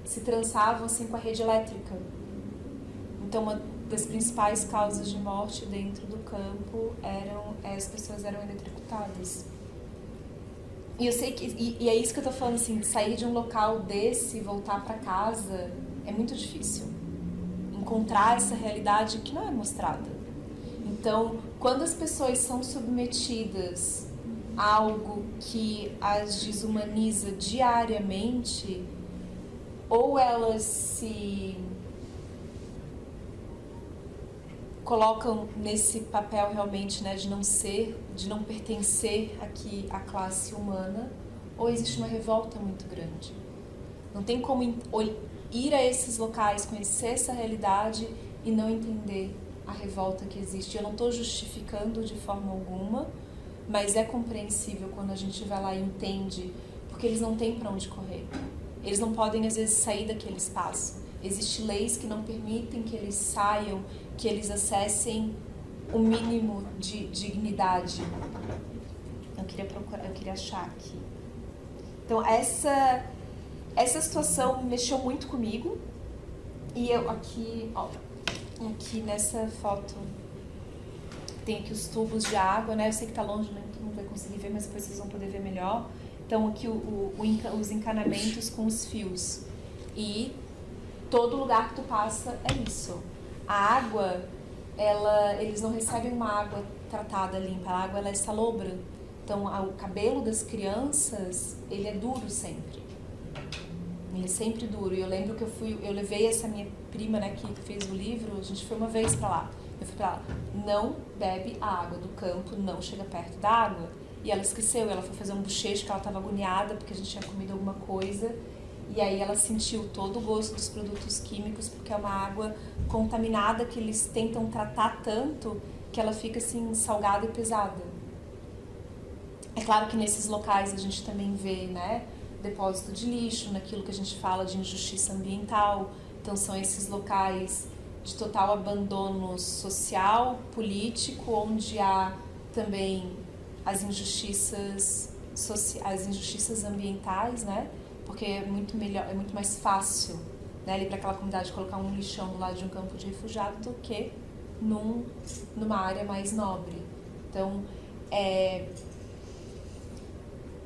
Speaker 1: se trançavam assim com a rede elétrica. Então, uma das principais causas de morte dentro do campo as pessoas eram eletrocutadas. E eu sei que, e é isso que eu tô falando, assim, sair de um local desse e voltar para casa é muito difícil. Encontrar essa realidade que não é mostrada. Então, quando as pessoas são submetidas a algo que as desumaniza diariamente, ou elas se colocam nesse papel realmente, né, de não ser, de não pertencer aqui à classe humana, ou existe uma revolta muito grande. Não tem como ir a esses locais, conhecer essa realidade e não entender a revolta que existe. Eu não estou justificando de forma alguma, mas é compreensível quando a gente vai lá e entende, porque eles não têm para onde correr. Eles não podem, às vezes, sair daquele espaço. Existem leis que não permitem que eles saiam, que eles acessem o mínimo de dignidade. Eu queria achar aqui. Então, essa situação mexeu muito comigo. E eu aqui nessa foto, tem aqui os tubos de água, né? Eu sei que tá longe, né? Todo mundo vai conseguir ver, mas depois vocês vão poder ver melhor. Então, aqui os encanamentos com os fios. E todo lugar que tu passa é isso. A água, eles não recebem uma água tratada, limpa. A água, ela é salobra. Então, o cabelo das crianças, ele é duro sempre. Ele é sempre duro. E eu lembro que eu levei essa minha prima, né, que fez o livro, a gente foi uma vez pra lá. Eu fui pra lá, não bebe a água do campo, não chega perto da água. E ela esqueceu, ela foi fazer um bochecho, que ela estava agoniada porque a gente tinha comido alguma coisa. E aí ela sentiu todo o gosto dos produtos químicos, porque é uma água contaminada que eles tentam tratar tanto que ela fica assim salgada e pesada. É claro que nesses locais a gente também vê, né, depósito de lixo, naquilo que a gente fala de injustiça ambiental. Então são esses locais de total abandono social, político, onde há também as injustiças ambientais, né? Porque é muito melhor, é muito mais fácil, né, ali para aquela comunidade colocar um lixão do lado de um campo de refugiado do que numa área mais nobre. Então,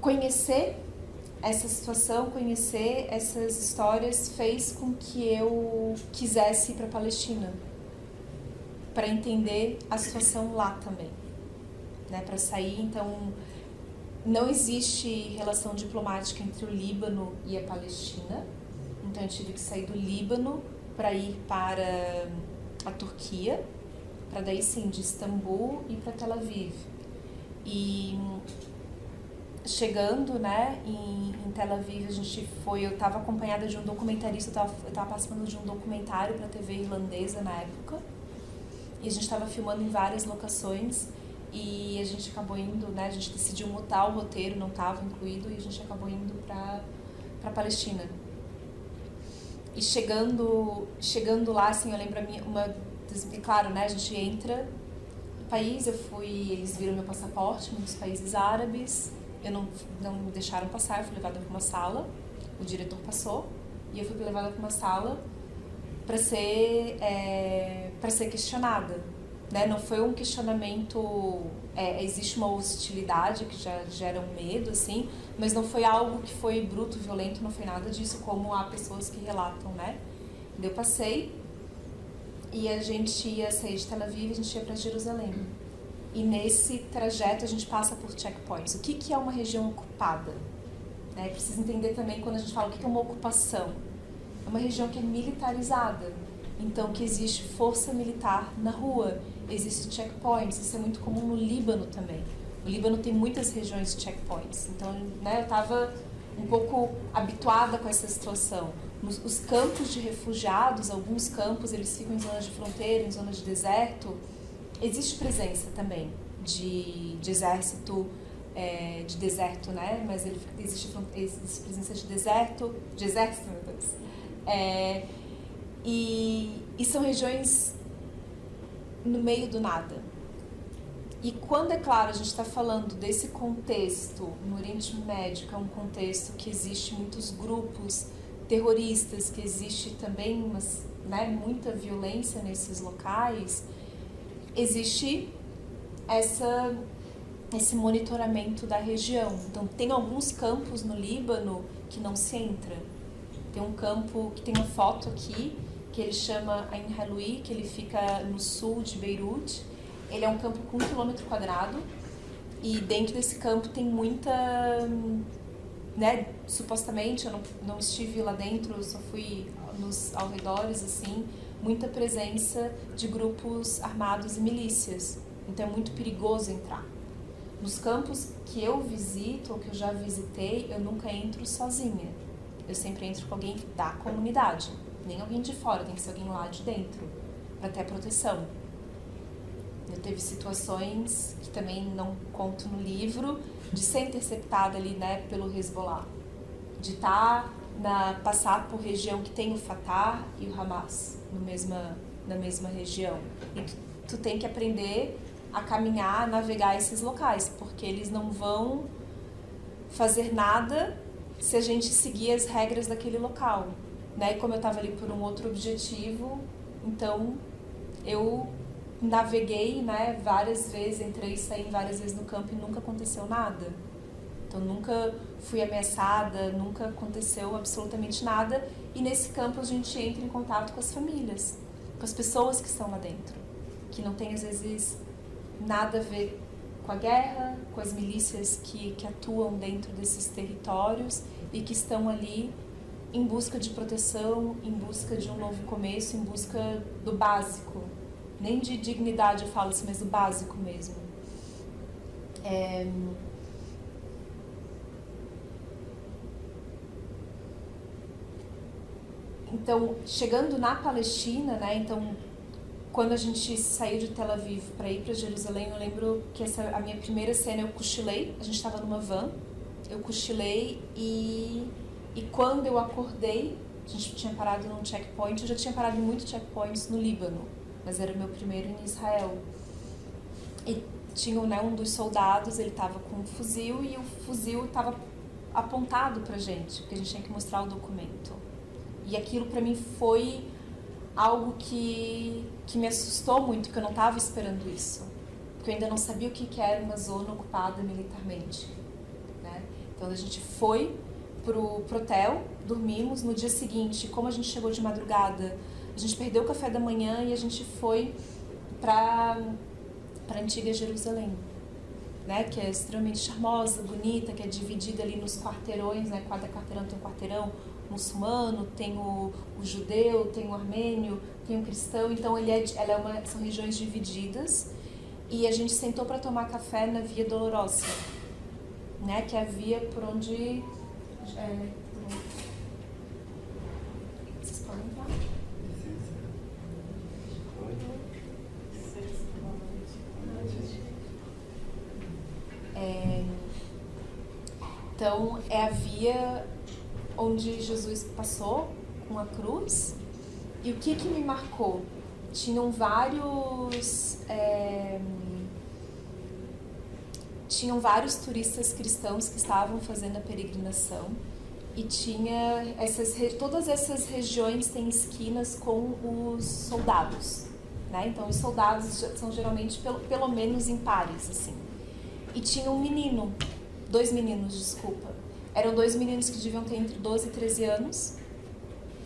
Speaker 1: conhecer essa situação, conhecer essas histórias fez com que eu quisesse ir para a Palestina, para entender a situação lá também, né? Para sair, então não existe relação diplomática entre o Líbano e a Palestina, então eu tive que sair do Líbano para ir para a Turquia, para daí sim de Istambul ir para Tel Aviv. E chegando, né, em Tel Aviv, eu estava acompanhada de um documentarista, eu estava participando de um documentário para a TV irlandesa na época, e a gente estava filmando em várias locações, e a gente acabou indo, né, a gente decidiu mutar o roteiro, não estava incluído, e a gente acabou indo para a Palestina. E chegando lá, assim, eu lembro claro, né, a gente entra no país, eles viram meu passaporte, muitos países árabes. Não me deixaram passar, eu fui levada para uma sala, o diretor passou, e eu fui levada para uma sala para ser questionada, né? Não foi um questionamento, existe uma hostilidade que já gera um medo, assim, mas não foi algo que foi bruto, violento, não foi nada disso, como há pessoas que relatam, né? Eu passei e a gente ia sair de Tel Aviv e a gente ia para Jerusalém. E nesse trajeto a gente passa por checkpoints. O que é uma região ocupada? Precisa entender também quando a gente fala o que é uma ocupação. É uma região que é militarizada. Então, que existe força militar na rua, existem checkpoints. Isso é muito comum no Líbano também. O Líbano tem muitas regiões de checkpoints. Então, né, eu estava um pouco habituada com essa situação. Os campos de refugiados, alguns campos, eles ficam em zonas de fronteira, em zonas de deserto. Existe presença também de exército, de deserto, né? Mas existe presença de exército, meu Deus. E são regiões no meio do nada. E quando, é claro, a gente está falando desse contexto no Oriente Médio, que é um contexto que existe muitos grupos terroristas, que existe também muita violência nesses locais, existe esse monitoramento da região. Então, tem alguns campos no Líbano que não se entra. Tem um campo que tem uma foto aqui, que ele chama Ain Helwi, que ele fica no sul de Beirute, Ele é um campo com 1 km², e dentro desse campo tem muita, né, supostamente, eu não estive lá dentro, eu só fui nos arredores, assim, muita presença de grupos armados e milícias. Então é muito perigoso entrar. Nos campos que eu visito, ou que eu já visitei, eu nunca entro sozinha. Eu sempre entro com alguém da comunidade, nem alguém de fora, tem que ser alguém lá de dentro, para ter a proteção. Eu teve situações que também não conto no livro, de ser interceptada ali, né, pelo Hezbollah, de passar por região que tem o Fatah e o Hamas na mesma região. E tu tem que aprender a caminhar, a navegar esses locais, porque eles não vão fazer nada se a gente seguir as regras daquele local, né? E como eu estava ali por um outro objetivo, então eu naveguei, né, várias vezes, entrei e saí várias vezes no campo e nunca aconteceu nada. Então nunca fui ameaçada, nunca aconteceu absolutamente nada. E nesse campo a gente entra em contato com as famílias, com as pessoas que estão lá dentro, que não tem às vezes nada a ver com a guerra, com as milícias que atuam dentro desses territórios e que estão ali em busca de proteção, em busca de um novo começo, em busca do básico. Nem de dignidade eu falo assim, mas do básico mesmo. Então, chegando na Palestina, né, então, quando a gente saiu de Tel Aviv para ir para Jerusalém, eu lembro que a minha primeira cena eu cochilei, a gente estava numa van, eu cochilei e quando eu acordei, a gente tinha parado num checkpoint, eu já tinha parado em muitos checkpoints no Líbano, mas era o meu primeiro em Israel. E tinha, né, um dos soldados, ele estava com um fuzil e o fuzil estava apontado pra gente, porque a gente tinha que mostrar o documento. E aquilo pra mim foi algo que me assustou muito, porque eu não estava esperando isso. Porque eu ainda não sabia o que era uma zona ocupada militarmente, né? Então a gente foi pro hotel, dormimos. No dia seguinte, como a gente chegou de madrugada, a gente perdeu o café da manhã e a gente foi para a antiga Jerusalém, né, que é extremamente charmosa, bonita, que é dividida ali nos quarteirões, né, cada quarteirão tem um quarteirão muçulmano, tem o judeu, tem o armênio, tem o cristão, então são regiões divididas. E a gente sentou para tomar café na Via Dolorosa, né, que é a via por onde... Vocês podem entrar? Então, é a via onde Jesus passou com a cruz. E o que me marcou? Tinham vários turistas cristãos que estavam fazendo a peregrinação. E tinha todas essas regiões têm esquinas com os soldados, né? Então, os soldados são geralmente pelo menos em pares, assim. E tinha dois meninos, Eram 2 meninos que deviam ter entre 12 e 13 anos.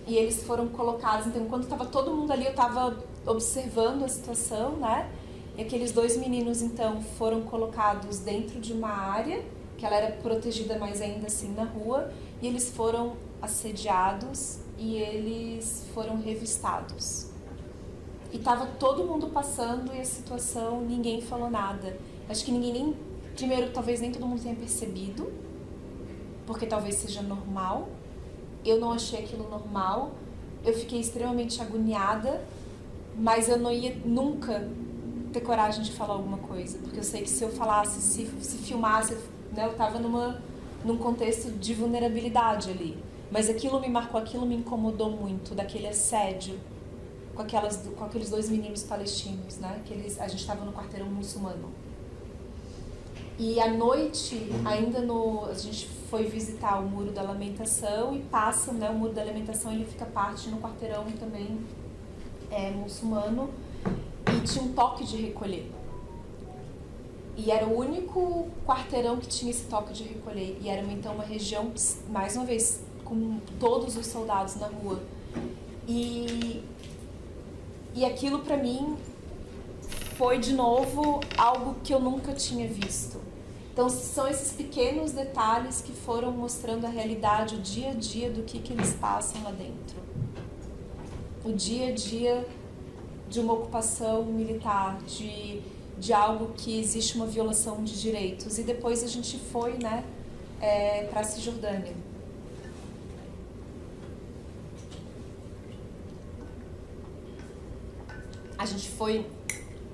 Speaker 1: E eles foram colocados, então enquanto estava todo mundo ali, eu estava observando a situação, né? E aqueles 2 meninos, então, foram colocados dentro de uma área, que ela era protegida, mas ainda assim na rua, e eles foram assediados e eles foram revistados. E estava todo mundo passando e a situação, ninguém falou nada. Acho que primeiro, talvez nem todo mundo tenha percebido, porque talvez seja normal. Eu não achei aquilo normal, eu fiquei extremamente agoniada, mas eu não ia nunca ter coragem de falar alguma coisa, porque eu sei que se eu falasse, se filmasse, né, eu estava num contexto de vulnerabilidade ali. Mas aquilo me marcou, aquilo me incomodou muito, daquele assédio com aqueles 2 meninos palestinos, né, a gente estava no quarteirão muçulmano. E à noite, a gente foi visitar o Muro da Lamentação e passa, né, o Muro da Lamentação, ele fica parte no quarteirão também muçulmano, e tinha um toque de recolher. E era o único quarteirão que tinha esse toque de recolher. E era então uma região, mais uma vez, com todos os soldados na rua. E aquilo pra mim foi, de novo, algo que eu nunca tinha visto. Então, são esses pequenos detalhes que foram mostrando a realidade, o dia a dia do que eles passam lá dentro. O dia a dia de uma ocupação militar, de algo que existe uma violação de direitos. E depois a gente foi, né, para a Cisjordânia.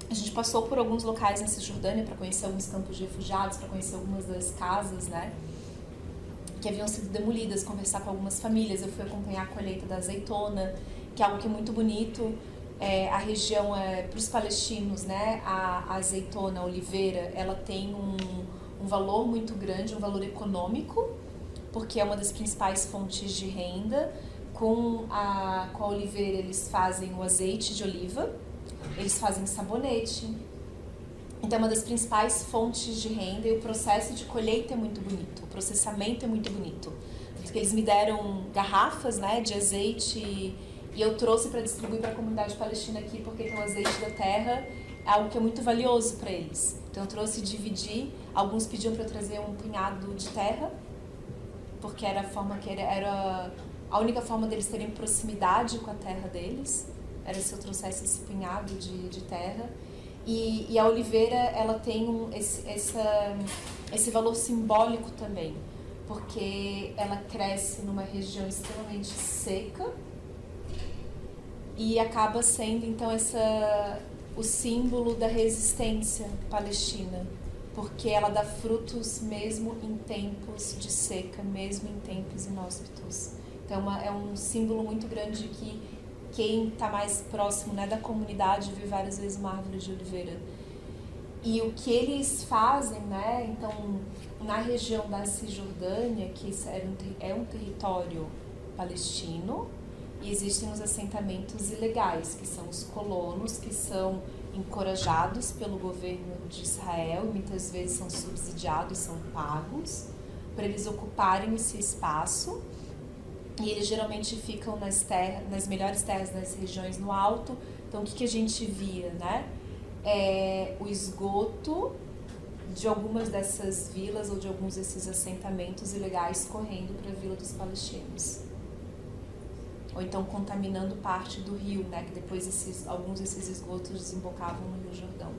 Speaker 1: A gente passou por alguns locais na Cisjordânia para conhecer alguns campos de refugiados, para conhecer algumas das casas, né, que haviam sido demolidas, conversar com algumas famílias. Eu fui acompanhar a colheita da azeitona, que é algo que é muito bonito. A região, para os palestinos, né, a azeitona, a oliveira, ela tem um valor muito grande, um valor econômico, porque é uma das principais fontes de renda. Com a oliveira eles fazem o azeite de oliva, eles fazem sabonete. Então é uma das principais fontes de renda, e o processo de colheita é muito bonito, o processamento é muito bonito. Porque eles me deram garrafas, né, de azeite, e eu trouxe para distribuir para a comunidade palestina aqui, porque tem o azeite da terra, é algo que é muito valioso para eles. Então eu trouxe e dividi. Alguns pediam para eu trazer um punhado de terra, porque era a forma que era a única forma deles terem proximidade com a terra deles, era se eu trouxesse esse punhado de terra. E a oliveira, ela tem esse valor simbólico também, porque ela cresce numa região extremamente seca e acaba sendo, então, o símbolo da resistência palestina, porque ela dá frutos mesmo em tempos de seca, mesmo em tempos inóspitos. Então é um símbolo muito grande que quem está mais próximo, né, da comunidade vê várias vezes uma árvore de oliveira. E o que eles fazem, né, então, na região da Cisjordânia, que é um território palestino, e existem os assentamentos ilegais, que são os colonos, que são encorajados pelo governo de Israel, e muitas vezes são subsidiados, são pagos, para eles ocuparem esse espaço. E eles geralmente ficam nas melhores terras, nas regiões no alto. Então, o que a gente via, né? O esgoto de algumas dessas vilas ou de alguns desses assentamentos ilegais correndo para a vila dos palestinos. Ou então contaminando parte do rio, né? Que depois alguns desses esgotos desembocavam no Rio Jordão.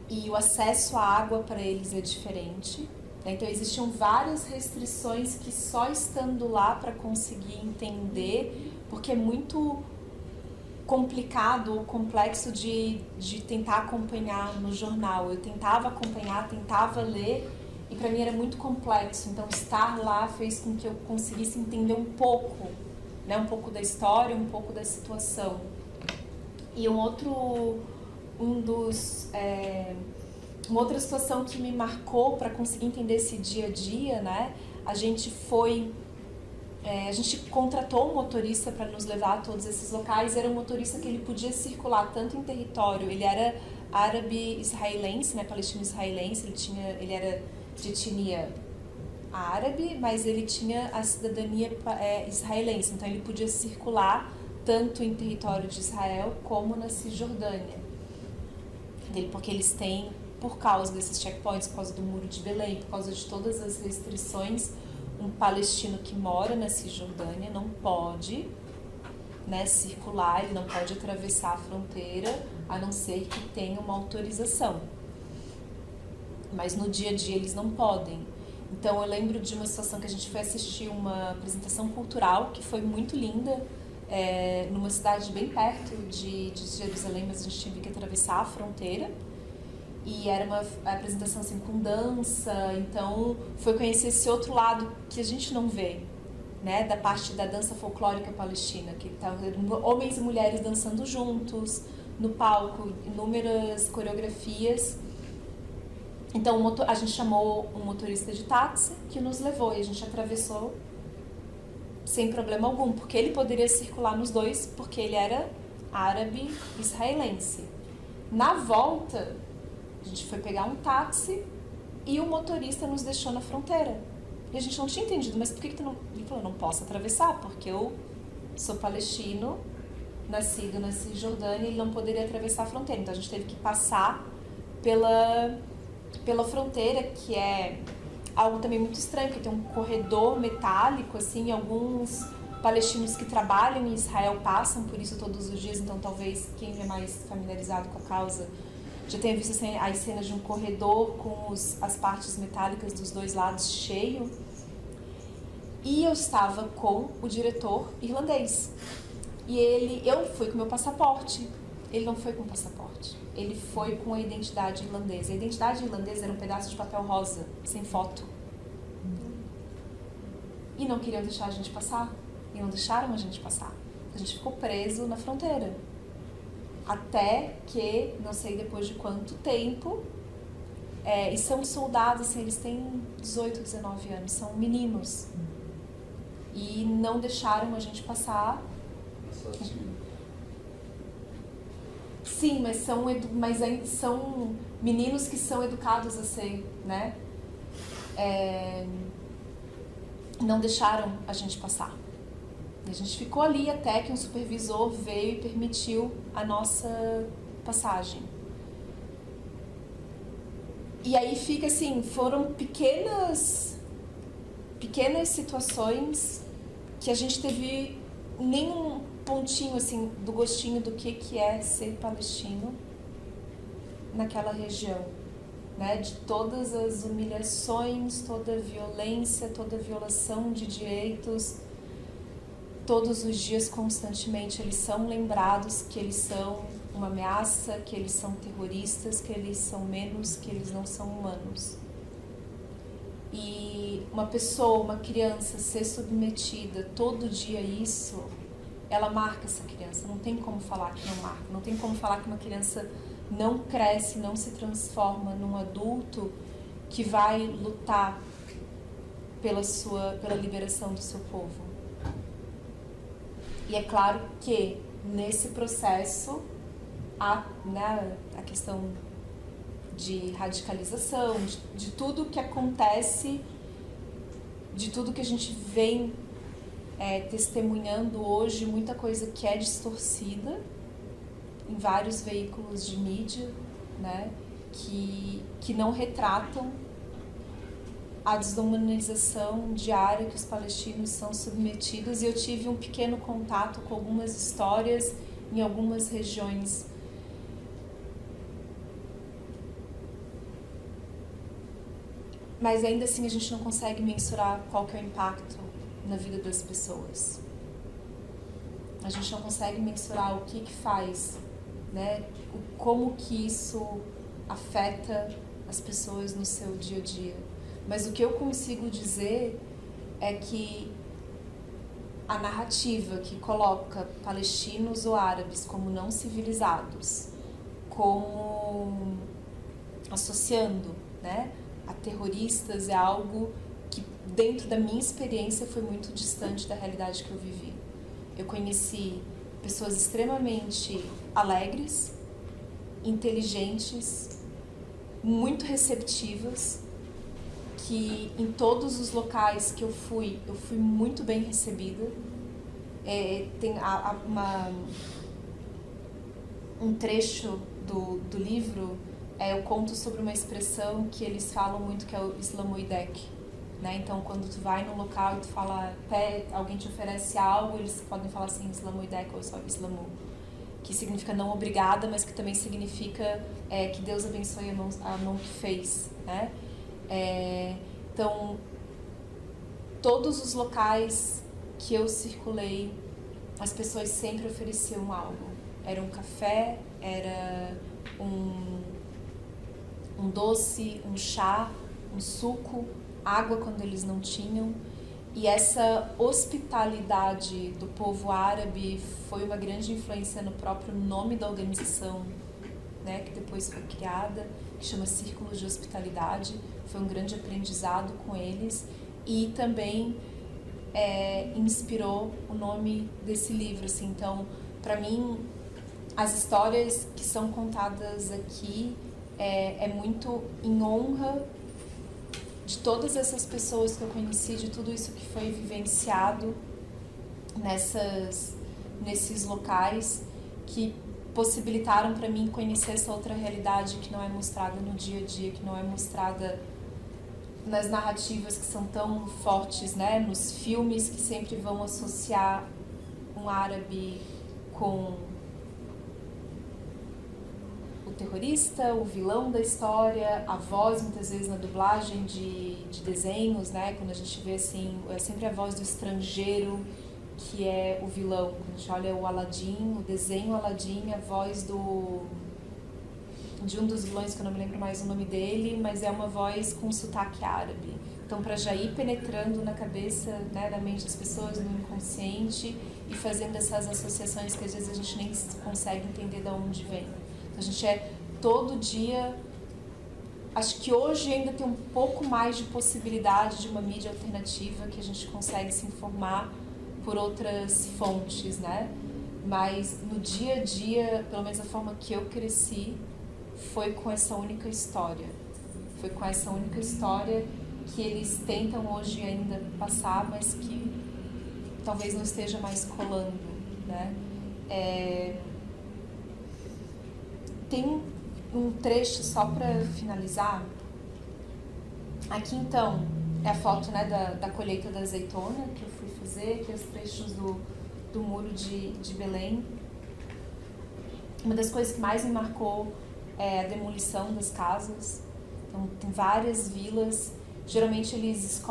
Speaker 1: E o acesso à água para eles é diferente. Então existiam várias restrições que só estando lá para conseguir entender, porque é muito complicado ou complexo de tentar acompanhar no jornal. Eu tentava acompanhar, tentava ler, e para mim era muito complexo. Então estar lá fez com que eu conseguisse entender um pouco, né, um pouco da história, um pouco da situação. E uma outra situação que me marcou para conseguir entender esse dia a dia, né? A gente contratou um motorista para nos levar a todos esses locais. Era um motorista que ele podia circular tanto em território, ele era árabe israelense, né? Palestino israelense, ele era de etnia árabe, mas ele tinha a cidadania israelense, então ele podia circular tanto em território de Israel como na Cisjordânia. Porque eles têm, por causa desses checkpoints, por causa do Muro de Belém, por causa de todas as restrições, um palestino que mora na Cisjordânia não pode, né, circular, ele não pode atravessar a fronteira, a não ser que tenha uma autorização. Mas no dia a dia eles não podem. Então eu lembro de uma situação que a gente foi assistir uma apresentação cultural que foi muito linda, numa cidade bem perto de Jerusalém, mas a gente teve que atravessar a fronteira. E era uma apresentação assim, com dança, então foi conhecer esse outro lado que a gente não vê, né, da parte da dança folclórica palestina, que estavam homens e mulheres dançando juntos, no palco, inúmeras coreografias. Então a gente chamou um motorista de táxi que nos levou e a gente atravessou sem problema algum, porque ele poderia circular nos dois, porque ele era árabe israelense. Na volta, a gente foi pegar um táxi e o motorista nos deixou na fronteira. E a gente não tinha entendido, mas por que tu não... Ele falou, não posso atravessar, porque eu sou palestino nascido na Cisjordânia, ele não poderia atravessar a fronteira. Então a gente teve que passar pela fronteira, que é algo também muito estranho, porque tem um corredor metálico, assim, alguns palestinos que trabalham em Israel passam por isso todos os dias, então talvez quem é mais familiarizado com a causa já tenha visto assim, as cenas de um corredor com as partes metálicas dos dois lados cheio. E eu estava com o diretor irlandês. E eu fui com meu passaporte. Ele não foi com o passaporte. Ele foi com a identidade irlandesa. A identidade irlandesa era um pedaço de papel rosa, sem foto. E não queriam deixar a gente passar. E não deixaram a gente passar. A gente ficou preso na fronteira. Até que, não sei depois de quanto tempo, e são soldados, assim, eles têm 18, 19 anos, são meninos. E não deixaram a gente passar. Sim, mas são meninos que são educados a ser, né? Não deixaram a gente passar. E a gente ficou ali até que um supervisor veio e permitiu a nossa passagem. E aí fica assim, foram pequenas situações que a gente teve nem um pontinho assim do gostinho do que é ser palestino naquela região, né? De todas as humilhações, toda a violência, toda a violação de direitos, todos os dias, constantemente, eles são lembrados que eles são uma ameaça, que eles são terroristas, que eles são menos, que eles não são humanos. E uma pessoa, uma criança ser submetida todo dia a isso, ela marca essa criança. Não tem como falar que não marca. Não tem como falar que uma criança não cresce, não se transforma num adulto que vai lutar pela liberação do seu povo. E é claro que nesse processo há, né, a questão de radicalização, de tudo que acontece, de tudo que a gente vem testemunhando hoje, muita coisa que é distorcida em vários veículos de mídia, né, que não retratam a desumanização diária que os palestinos são submetidos. E eu tive um pequeno contato com algumas histórias em algumas regiões. Mas ainda assim a gente não consegue mensurar qual que é o impacto na vida das pessoas. A gente não consegue mensurar o que faz, né? Como que isso afeta as pessoas no seu dia a dia. Mas o que eu consigo dizer é que a narrativa que coloca palestinos ou árabes como não civilizados, como associando, né, a terroristas, é algo que, dentro da minha experiência, foi muito distante da realidade que eu vivi. Eu conheci pessoas extremamente alegres, inteligentes, muito receptivas, que em todos os locais que eu fui muito bem recebida. Tem um trecho do livro, eu conto sobre uma expressão que eles falam muito, que é o islamoidec, né? Então, quando tu vai num local e tu fala, alguém te oferece algo, eles podem falar assim, islamoidec ou só islamu, que significa não obrigada, mas que também significa que Deus abençoe a mão que fez, né? Então, todos os locais que eu circulei, as pessoas sempre ofereciam algo. Era um café, era um doce, um chá, um suco, água quando eles não tinham. E essa hospitalidade do povo árabe foi uma grande influência no próprio nome da organização, né, que depois foi criada, que chama Círculos de Hospitalidade. Foi um grande aprendizado com eles e também inspirou o nome desse livro. Assim. Então, para mim, as histórias que são contadas aqui é muito em honra de todas essas pessoas que eu conheci, de tudo isso que foi vivenciado nesses locais que possibilitaram para mim conhecer essa outra realidade que não é mostrada no dia a dia, que não é mostrada nas narrativas que são tão fortes, né? Nos filmes que sempre vão associar um árabe com o terrorista, o vilão da história, a voz muitas vezes na dublagem de desenhos, né? Quando a gente vê assim, é sempre a voz do estrangeiro que é o vilão. Quando a gente olha o Aladdin, o desenho Aladdin, a voz de um dos vilões, que eu não me lembro mais o nome dele, mas é uma voz com sotaque árabe. Então, para já ir penetrando na cabeça, né, na mente das pessoas, no inconsciente, e fazendo essas associações que às vezes a gente nem consegue entender de onde vem. Então, a gente é todo dia... Acho que hoje ainda tem um pouco mais de possibilidade de uma mídia alternativa que a gente consegue se informar por outras fontes, né? Mas no dia a dia, pelo menos a forma que eu cresci, foi com essa única história. Foi com essa única história que eles tentam hoje ainda passar, mas que talvez não esteja mais colando, né? Tem um trecho só para finalizar. Aqui então é a foto, né, da colheita da azeitona que eu fui fazer, aqui os trechos do muro de Belém. Uma das coisas que mais me marcou é a demolição das casas. Então tem várias vilas, geralmente eles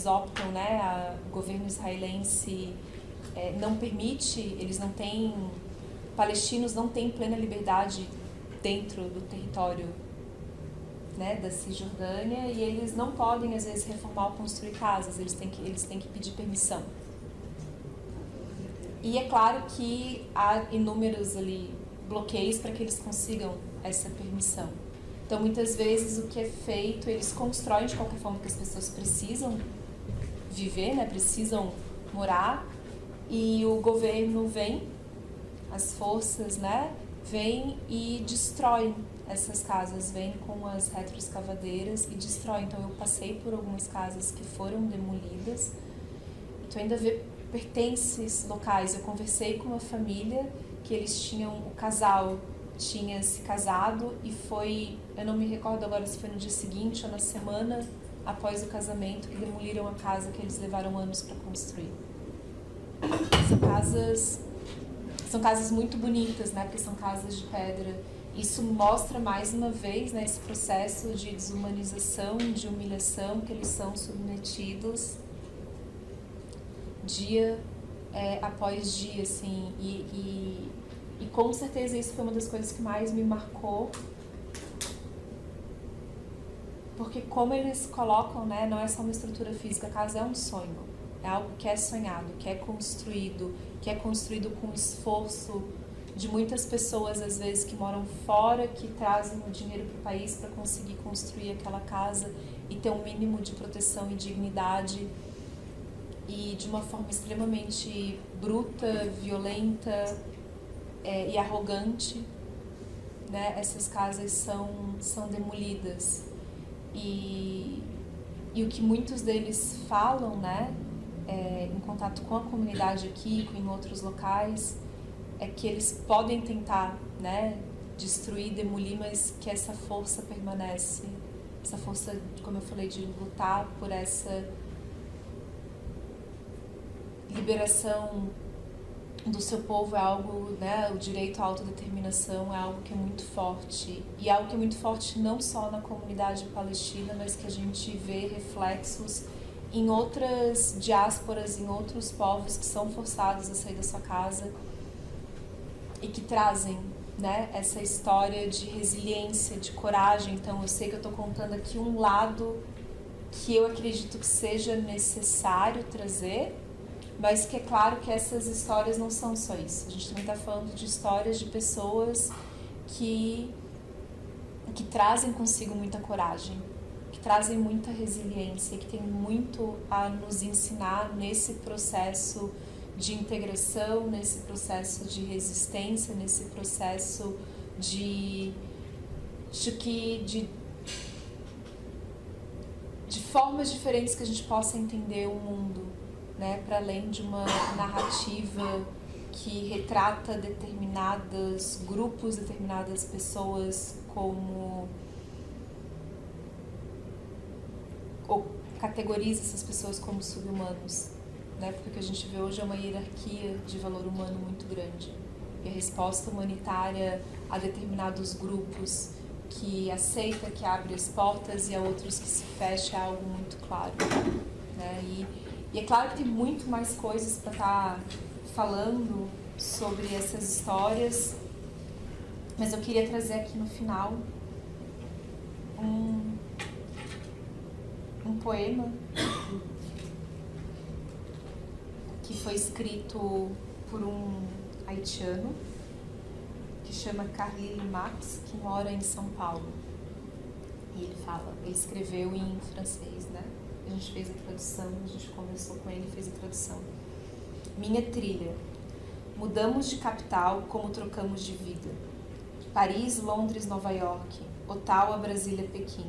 Speaker 1: optam, né, o governo israelense não permite, eles não têm, palestinos não têm plena liberdade dentro do território, né, da Cisjordânia, e eles não podem às vezes reformar ou construir casas, eles têm que pedir permissão. E é claro que há inúmeros ali bloqueios para que eles consigam essa permissão. Então muitas vezes o que é feito, eles constroem de qualquer forma que as pessoas precisam viver, né, precisam morar, e o governo vem, as forças, né, vêm e destroem essas casas, vêm com as retroescavadeiras e destroem. Então eu passei por algumas casas que foram demolidas, então ainda vê pertences locais. Eu conversei com uma família que eles tinham, o casal tinha se casado e foi, eu não me recordo agora se foi no dia seguinte ou na semana após o casamento, que demoliram a casa que eles levaram anos para construir. São casas muito bonitas, né, porque são casas de pedra. Isso mostra mais uma vez, né, esse processo de desumanização, de humilhação que eles são submetidos dia após dia, assim, e com certeza isso foi uma das coisas que mais me marcou, porque como eles colocam, né, não é só uma estrutura física, a casa é um sonho, é algo que é sonhado, que é construído com esforço de muitas pessoas, às vezes, que moram fora, que trazem o dinheiro para o país para conseguir construir aquela casa e ter um mínimo de proteção e dignidade, e de uma forma extremamente bruta, violenta e arrogante, né, essas casas são demolidas. E o que muitos deles falam, né, em contato com a comunidade aqui, em outros locais, é que eles podem tentar, né, destruir, demolir, mas que essa força permanece. Essa força, como eu falei, de lutar por essa liberação do seu povo é algo, né, o direito à autodeterminação é algo que é muito forte. E é algo que é muito forte não só na comunidade palestina, mas que a gente vê reflexos em outras diásporas, em outros povos que são forçados a sair da sua casa e que trazem, né, essa história de resiliência, de coragem. Então eu sei que eu estou contando aqui um lado que eu acredito que seja necessário trazer, mas que é claro que essas histórias não são só isso. A gente também está falando de histórias de pessoas que trazem consigo muita coragem, que trazem muita resiliência, que tem muito a nos ensinar nesse processo de integração, nesse processo de resistência, nesse processo de formas diferentes que a gente possa entender o mundo, né, para além de uma narrativa que retrata determinados grupos, determinadas pessoas como... ou categoriza essas pessoas como sub-humanos. Na época que a gente vê hoje é uma hierarquia de valor humano muito grande. E a resposta humanitária a determinados grupos que aceita, que abre as portas, e a outros que se fecha, é algo muito claro. Né? E é claro que tem muito mais coisas para estar falando sobre essas histórias, mas eu queria trazer aqui no final um poema que foi escrito por um haitiano que chama Carlyle Max, que mora em São Paulo. E ele escreveu em francês, né? A gente fez a tradução, a gente conversou com ele e fez a tradução. Minha trilha. Mudamos de capital como trocamos de vida. Paris, Londres, Nova York, Ottawa, Brasília, Pequim.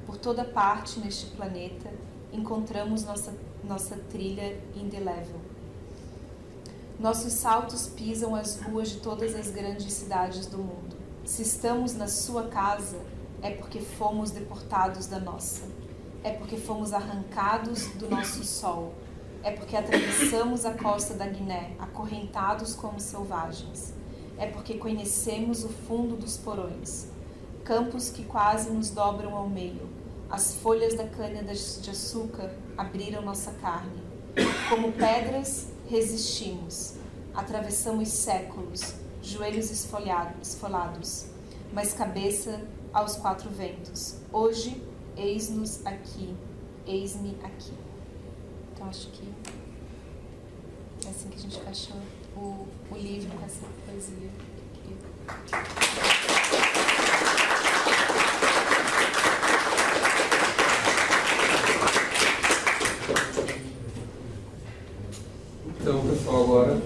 Speaker 1: Por toda parte neste planeta encontramos nossa trilha indelével. Nossos saltos pisam as ruas de todas as grandes cidades do mundo. Se estamos na sua casa, é porque fomos deportados da nossa. É porque fomos arrancados do nosso sol. É porque atravessamos a costa da Guiné, acorrentados como selvagens. É porque conhecemos o fundo dos porões. Campos que quase nos dobram ao meio. As folhas da cana-de-açúcar abriram nossa carne. Como pedras, resistimos. Atravessamos séculos, joelhos esfolados, mas cabeça aos quatro ventos. Hoje, eis-nos aqui, eis-me aqui. Então, acho que é assim que a gente fecha o livro com essa poesia.
Speaker 2: Então, pessoal, agora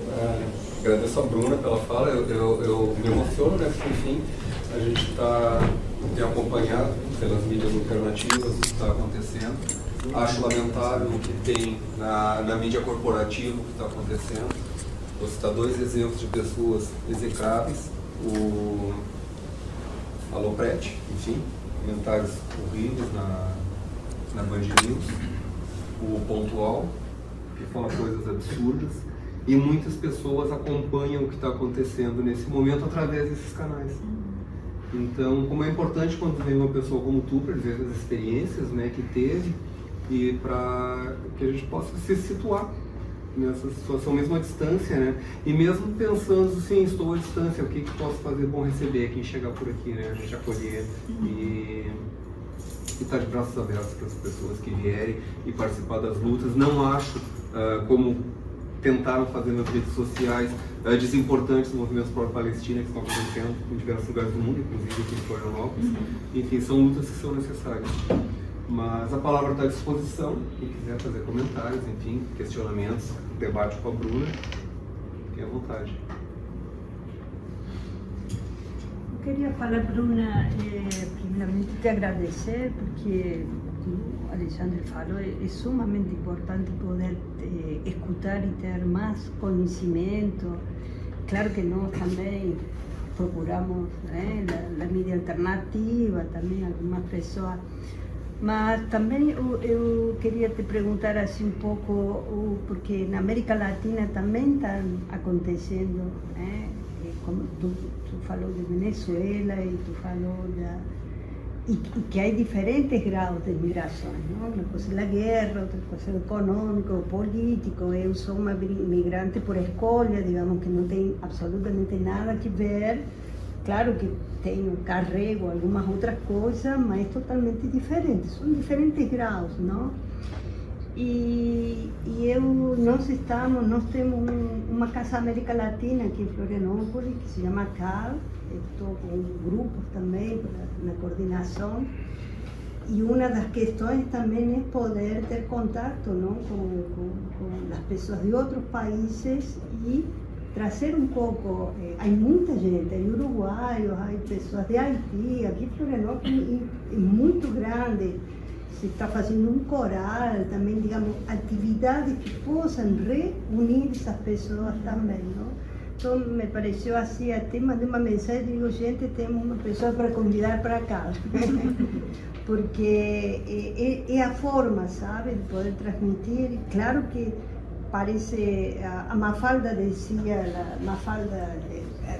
Speaker 2: agradeço a Bruna pela fala. Eu me emociono, né? Porque, enfim, a gente tem acompanhado pelas mídias alternativas o que está acontecendo. Acho lamentável o que tem na mídia corporativa o que está acontecendo. Vou citar dois exemplos de pessoas execráveis. O Aloprete, enfim, comentários horríveis na Band News. O Pontual, que fala coisas absurdas, e muitas pessoas acompanham o que está acontecendo nesse momento através desses canais. Então, como é importante quando vem uma pessoa como tu para dizer as experiências, né, que teve, e para que a gente possa se situar nessa situação mesmo à distância, né? E mesmo pensando assim, estou à distância, o que posso fazer bom receber quem chegar por aqui, né? A gente acolher e estar de braços abertos para as pessoas que vierem e participar das lutas. Não acho, como tentaram fazer nas redes sociais, desimportantes movimentos pró-Palestina que estão acontecendo em diversos lugares do mundo, inclusive aqui em Florianópolis. Enfim, são lutas que são necessárias. Mas a palavra está à disposição, quem quiser fazer comentários, enfim, questionamentos, debate com a Bruna, fique à vontade.
Speaker 3: Eu queria falar, Bruna, primeiramente te agradecer, porque, como o Alexandre falou, é sumamente importante poder escutar e ter mais conhecimento. Claro que nós também procuramos, né, a mídia alternativa, também algumas pessoas. Mas também eu queria te perguntar assim um pouco, porque na América Latina também está acontecendo, né? Como tu falou de Venezuela e tu falou e que há diferentes graus de migrações, não? Uma coisa é a guerra, outra coisa é o econômico, o político. Eu sou uma migrante por escolha, digamos que não tem absolutamente nada a ver. Claro que tenho, carrego algumas outras coisas, mas totalmente diferentes, são diferentes graus, não? Nós temos uma Casa América Latina aqui em Florianópolis, que se chama CAL, estou com grupos também na coordenação, e uma das questões também é poder ter contato, não, com as pessoas de outros países e trazer um pouco, há muita gente, há uruguaios, há pessoas de Haiti, aqui em Florianópolis é muito grande, se está fazendo um coral, também, digamos, atividades que possam reunir essas pessoas também, não? Então me pareceu assim, até mandei uma mensagem e digo, gente, temos uma pessoa para convidar para cá. Porque é a forma, sabe, de poder transmitir. Claro que parece, a Mafalda dizia,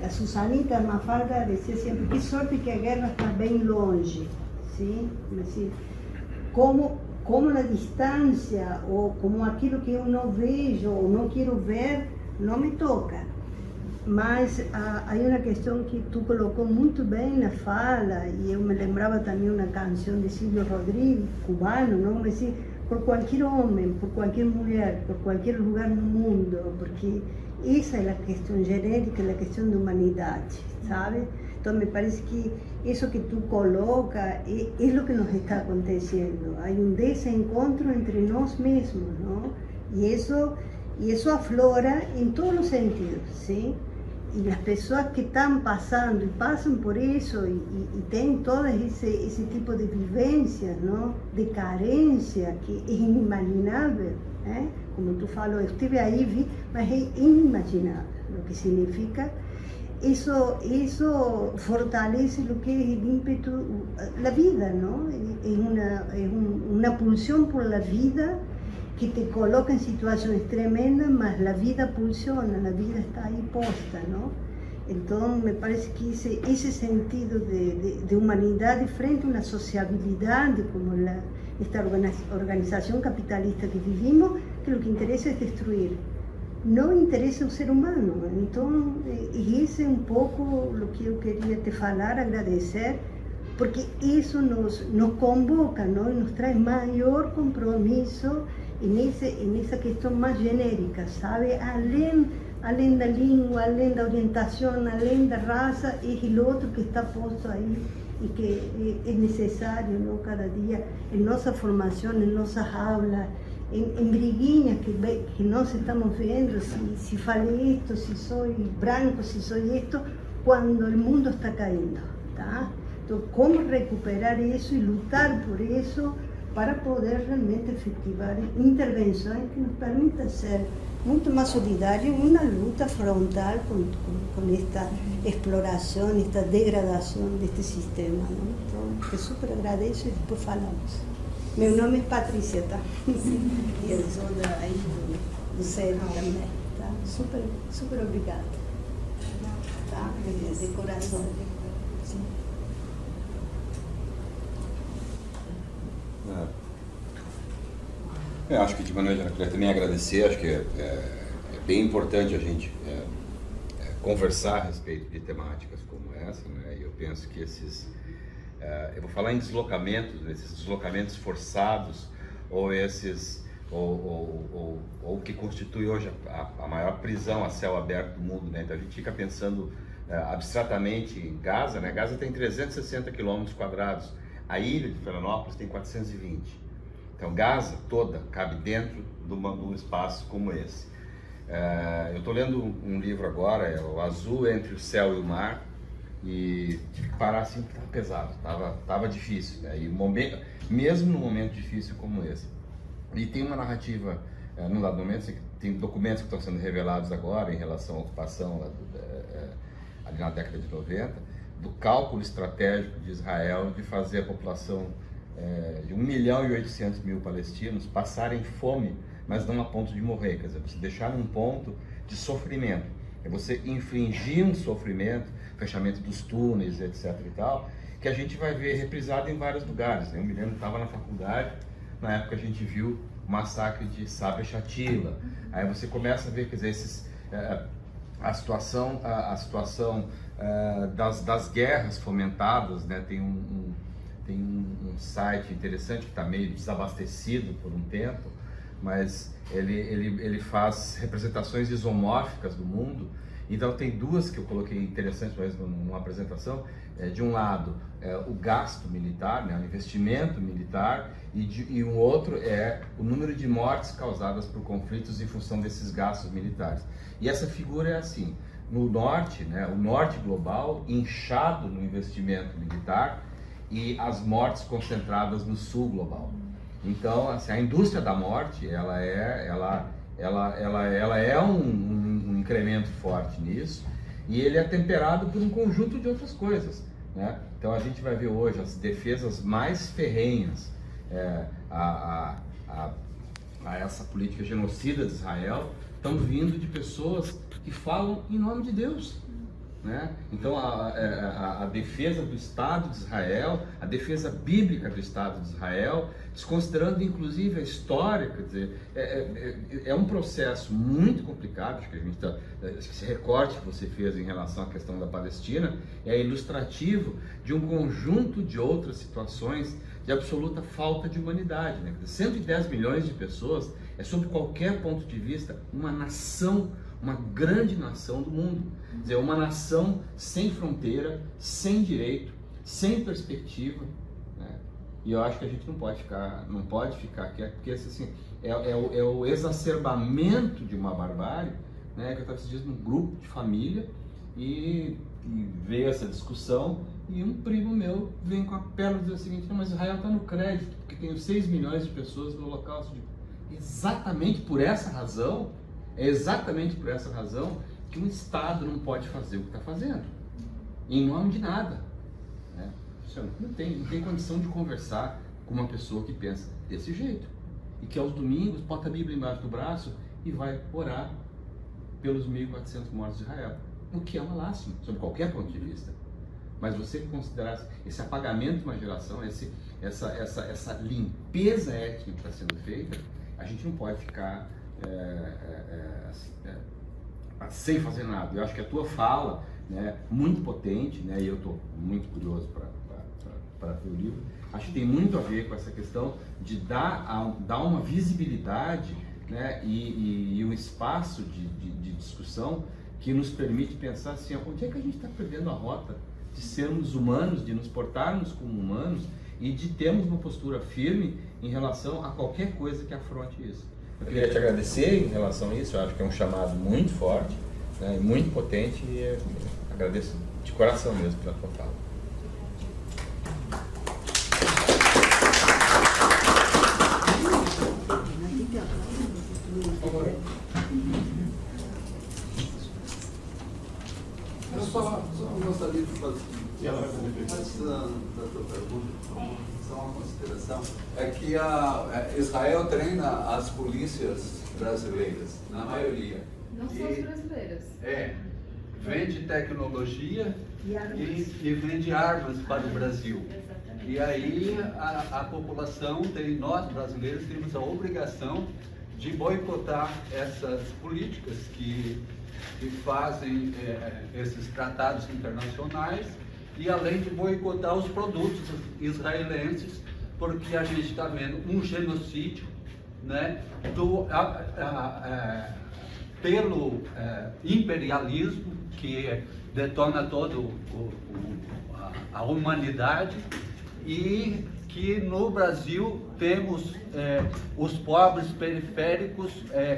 Speaker 3: a Susanita Mafalda dizia sempre, que sorte que a guerra está bem longe, sim? Assim, como na distância, ou como aquilo que eu não vejo ou não quero ver, não me toca. Mas há uma questão que tu colocou muito bem na fala, e eu me lembrava também uma canção de Silvio Rodríguez, cubano, não? Mas assim, por qualquer homem, por qualquer mulher, por qualquer lugar no mundo, porque essa é a questão genética, é a questão da humanidade, sabe? Então me parece que isso que tu coloca é o que nos está acontecendo. Há desencontro entre nós mesmos, não? E isso aflora em todos os sentidos, sim? E as pessoas que estão passando e passam por isso e têm todo esse tipo de vivências, não? De carência que é inimaginável, né? Como tu falou, eu estive aí, vi, mas é inimaginável o que significa. Isso fortalece o que é o ímpeto, a vida, não? É uma pulsão por la vida que te coloca em situações tremendas, mas a vida pulsiona, a vida está aí posta, não? Então, me parece que esse sentido de humanidade frente a uma sociabilidade como esta organização capitalista que vivimos, que o que interessa é destruir. Não interessa o ser humano. Então, esse é um pouco o que eu queria te falar, agradecer, porque isso nos convoca, não? E nos traz maior compromisso nessa questão mais genérica, sabe? Além da língua, além da orientação, além da raça, é o outro que está posto aí e que é necessário, não? Cada dia, em nossa formação, em nossas aulas, em briguinhas que nós estamos vendo, se falei isto, se sou branco, se sou isto, quando o mundo está caindo, tá? Então, como recuperar isso e lutar por isso para poder realmente efetivar intervenções que nos permitam ser muito mais solidários em uma luta frontal com esta exploração, esta degradação deste sistema, não? Então, eu super agradeço e depois falamos. Meu nome é Patrícia, tá? E eu sou do CED também, tá? Super obrigada. Tá? De coração. Sim.
Speaker 4: Eu acho que de maneira geral, eu queria também agradecer, acho que é bem importante a gente conversar a respeito de temáticas como essa, né? E eu penso que eu vou falar em deslocamentos, esses deslocamentos forçados, ou ou que constitui hoje a maior prisão a céu aberto do mundo, né? Então a gente fica pensando abstratamente em Gaza, né? Gaza tem 360 km², a ilha de Florianópolis tem 420. Então Gaza toda cabe dentro de um espaço como esse. Eu estou lendo um livro agora, é O Azul Entre o Céu e o Mar, e tive que parar assim porque estava pesado, estava difícil, né? E mesmo num momento difícil como esse. E tem uma narrativa, num dado momento, tem documentos que estão sendo revelados agora em relação à ocupação ali na década de 90, do cálculo estratégico de Israel de fazer a população de 1.800.000 palestinos passarem fome, mas não a ponto de morrer, quer dizer, você deixar num ponto de sofrimento, é você infligir um sofrimento, fechamento dos túneis, etc e tal, que a gente vai ver reprisado em vários lugares, né? Eu me lembro que estava na faculdade, na época a gente viu o massacre de Sabra Shatila, aí você começa a ver, quer dizer, a situação das guerras fomentadas, né? Tem um site interessante que está meio desabastecido por um tempo, mas ele faz representações isomórficas do mundo. Então tem duas que eu coloquei interessantes mesmo numa apresentação. De um lado o gasto militar, né, o investimento militar, e um outro é o número de mortes causadas por conflitos em função desses gastos militares. E essa figura é assim, no norte, né, o norte global inchado no investimento militar e as mortes concentradas no sul global. Então, assim, a indústria da morte, ela é um incremento forte nisso, e ele é temperado por um conjunto de outras coisas, né? Então a gente vai ver hoje as defesas mais ferrenhas a essa política genocida de Israel estão vindo de pessoas que falam em nome de Deus, né? Então a defesa do Estado de Israel, a defesa bíblica do Estado de Israel, desconsiderando inclusive a história, quer dizer, é um processo muito complicado. Acho que a gente esse recorte que você fez em relação à questão da Palestina é ilustrativo de um conjunto de outras situações de absoluta falta de humanidade, né? 110 milhões de pessoas é, sob qualquer ponto de vista, uma nação, uma grande nação do mundo. Quer dizer, uma nação sem fronteira, sem direito, sem perspectiva, né? E eu acho que a gente não pode ficar quieto, porque assim, é o exacerbamento de uma barbárie, né? Que eu estava esses dias num grupo de família e veio essa discussão, e um primo meu vem com a pérola e diz o seguinte: não, mas Israel está no crédito, porque tem 6 milhões de pessoas no Holocausto. Exatamente por essa razão, que um Estado não pode fazer o que está fazendo, em nome de nada, né? Não tem condição de conversar com uma pessoa que pensa desse jeito, e que aos domingos bota a Bíblia embaixo do braço e vai orar pelos 1.400 mortos de Israel, o que é uma lástima, sob qualquer ponto de vista. Mas você considerar esse apagamento de uma geração, essa limpeza étnica que está sendo feita, a gente não pode ficar sem fazer nada. Eu acho que a tua fala, né, muito potente, né, e eu estou muito curioso para ver o livro, acho que tem muito a ver com essa questão de dar uma visibilidade, né, e um espaço de discussão que nos permite pensar assim: onde é que a gente está perdendo a rota de sermos humanos, de nos portarmos como humanos e de termos uma postura firme em relação a qualquer coisa que afronte isso. Eu queria te agradecer em relação a isso. Eu acho que é um chamado muito forte, né, muito potente, e agradeço de coração mesmo pela tua fala.
Speaker 2: Eu só gostaria de fazer, antes da tua pergunta, só uma consideração, é que Israel treina as polícias brasileiras, na maioria.
Speaker 1: Não só as brasileiras.
Speaker 2: Vende tecnologia e vende armas para o Brasil. E aí a população, nós brasileiros, temos a obrigação de boicotar essas políticas que fazem esses tratados internacionais, e além de boicotar os produtos israelenses, porque a gente está vendo um genocídio, né, pelo imperialismo que detona toda a humanidade, e que no Brasil temos os pobres periféricos,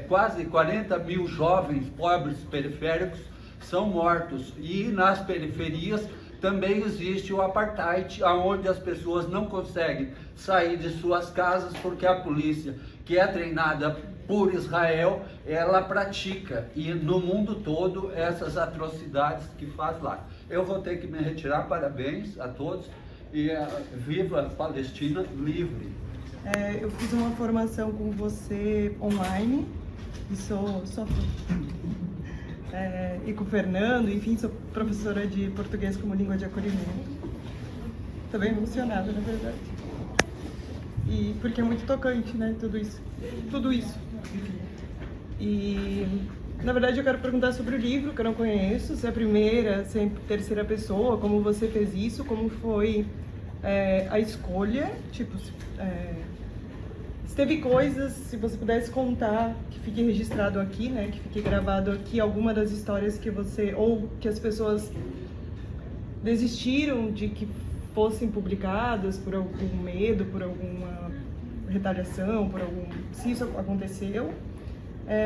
Speaker 2: quase 40 mil jovens pobres periféricos são mortos, e nas periferias também existe o apartheid, onde as pessoas não conseguem sair de suas casas porque a polícia, que é treinada por Israel, ela pratica, e no mundo todo, essas atrocidades que faz lá. Eu vou ter que me retirar. Parabéns a todos, e viva a Palestina livre.
Speaker 5: Eu fiz uma formação com você online, e sou e com o Fernando, enfim, sou professora de português como língua de acolhimento. Estou bem emocionada, na verdade. E porque é muito tocante, né, tudo isso. E, na verdade, eu quero perguntar sobre o livro, que eu não conheço, se é a primeira, se é em terceira pessoa, como você fez isso, como foi a escolha, tipo, se teve coisas, se você pudesse contar, que fique registrado aqui, né, que fique gravado aqui, alguma das histórias que você, ou que as pessoas desistiram de que fossem publicadas por algum medo, por alguma retaliação, se isso aconteceu.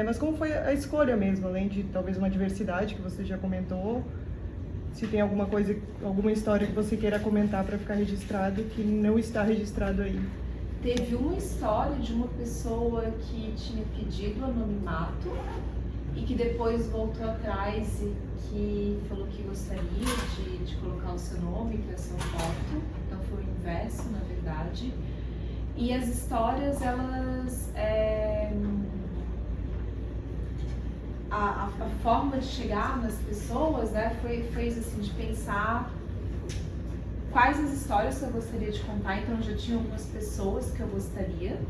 Speaker 5: Mas como foi a escolha mesmo, além de talvez uma diversidade que você já comentou, se tem alguma coisa, alguma história que você queira comentar para ficar registrado que não está registrado aí.
Speaker 1: Teve uma história de uma pessoa que tinha pedido anonimato e que depois voltou atrás e que falou que gostaria de colocar o seu nome, que é a sua foto. Então foi o inverso, na verdade. E as histórias, elas... A forma de chegar nas pessoas, né, foi assim, de pensar quais as histórias que eu gostaria de contar. Então já tinha algumas pessoas que eu gostaria.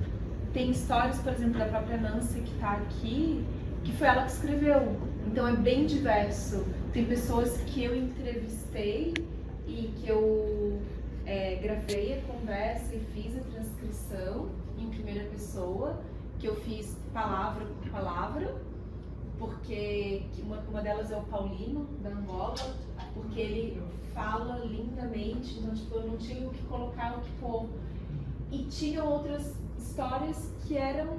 Speaker 1: Tem histórias, por exemplo, da própria Nancy que está aqui, que foi ela que escreveu. Então é bem diverso. Tem pessoas que eu entrevistei e que eu gravei a conversa e fiz a transcrição em primeira pessoa, que eu fiz palavra por palavra, porque uma delas é o Paulino, da Angola, porque ele fala lindamente, então tipo, eu não tinha o que colocar, o que pôr. E tinha outras histórias que eram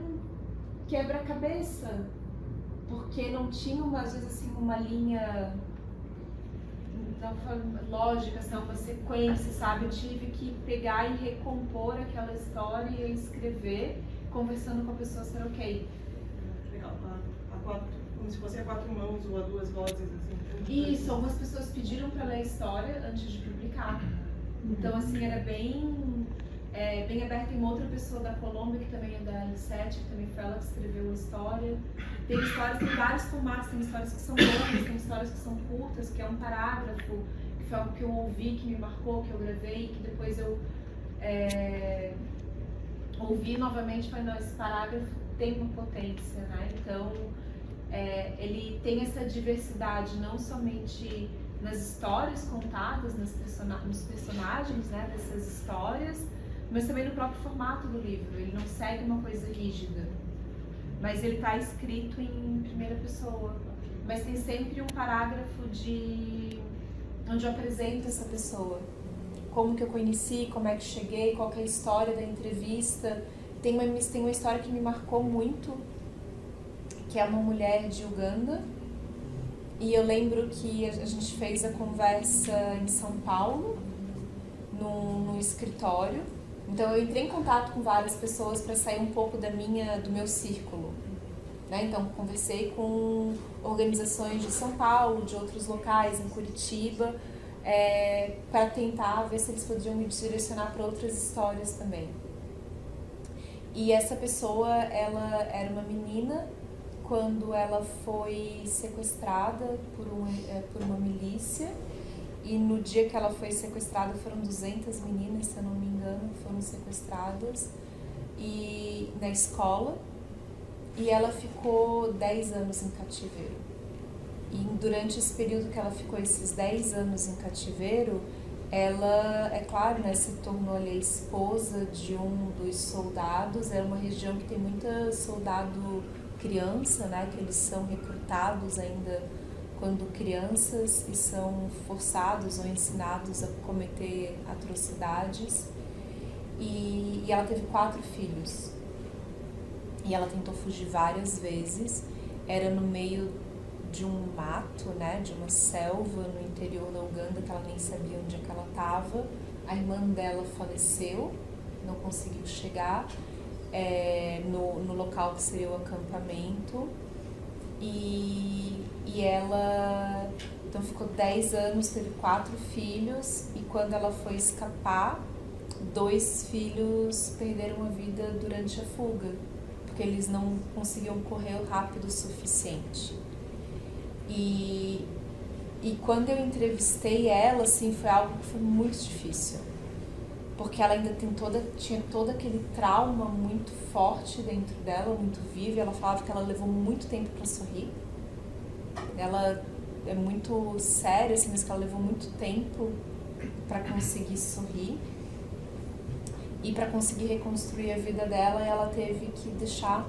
Speaker 1: quebra-cabeça, porque não tinha, às vezes, assim, uma linha lógica, assim, uma sequência, sabe? Eu tive que pegar e recompor aquela história e escrever, conversando com a pessoa, ser ok.
Speaker 5: Legal, como se fosse a 4 mãos ou a 2 vozes, assim.
Speaker 1: Isso, algumas pessoas pediram para ler a história antes de publicar. Então, assim, era bem aberto. Tem uma outra pessoa da Colômbia, que também é da L7, que também foi ela que escreveu a história. Tem histórias, tem vários formatos, tem histórias que são longas, tem histórias que são curtas, que é um parágrafo, que foi algo que eu ouvi, que me marcou, que eu gravei, que depois eu ouvi novamente e falei, não, esse parágrafo tem uma potência, né? Então, ele tem essa diversidade, não somente nas histórias contadas, nos personagens, né, dessas histórias, mas também no próprio formato do livro. Ele não segue uma coisa rígida, mas ele está escrito em primeira pessoa. Mas tem sempre um parágrafo onde eu apresento essa pessoa. Como que eu conheci, como é que cheguei, qual que é a história da entrevista. Tem uma história que me marcou muito, que é uma mulher de Uganda. E eu lembro que a gente fez a conversa em São Paulo, no escritório. Então eu entrei em contato com várias pessoas para sair um pouco do meu círculo, né? Então conversei com organizações de São Paulo, de outros locais, em Curitiba, para tentar ver se eles podiam me direcionar para outras histórias também. E essa pessoa, ela era uma menina quando ela foi sequestrada por uma milícia. E no dia que ela foi sequestrada, foram 200 meninas, se eu não me engano, foram sequestradas na escola. E ela ficou 10 anos em cativeiro. E durante esse período que ela ficou, esses 10 anos em cativeiro, ela, é claro, né, se tornou ali a esposa de um dos soldados. É uma região que tem muita soldado criança, né, que eles são recrutados ainda quando crianças e são forçados ou ensinados a cometer atrocidades. E ela teve 4 filhos. E ela tentou fugir várias vezes. Era no meio de um mato, né, de uma selva no interior da Uganda, que ela nem sabia onde é que ela estava. A irmã dela faleceu, não conseguiu chegar no local que seria o acampamento. E ela então ficou 10 anos, teve 4 filhos, e quando ela foi escapar, 2 filhos perderam a vida durante a fuga, porque eles não conseguiam correr rápido o suficiente. E quando eu entrevistei ela, assim, foi algo que foi muito difícil, porque ela ainda tinha todo aquele trauma muito forte dentro dela, muito vivo. Ela falava que ela levou muito tempo para sorrir. Ela é muito séria, assim, mas que ela levou muito tempo para conseguir sorrir. E para conseguir reconstruir a vida dela, ela teve que deixar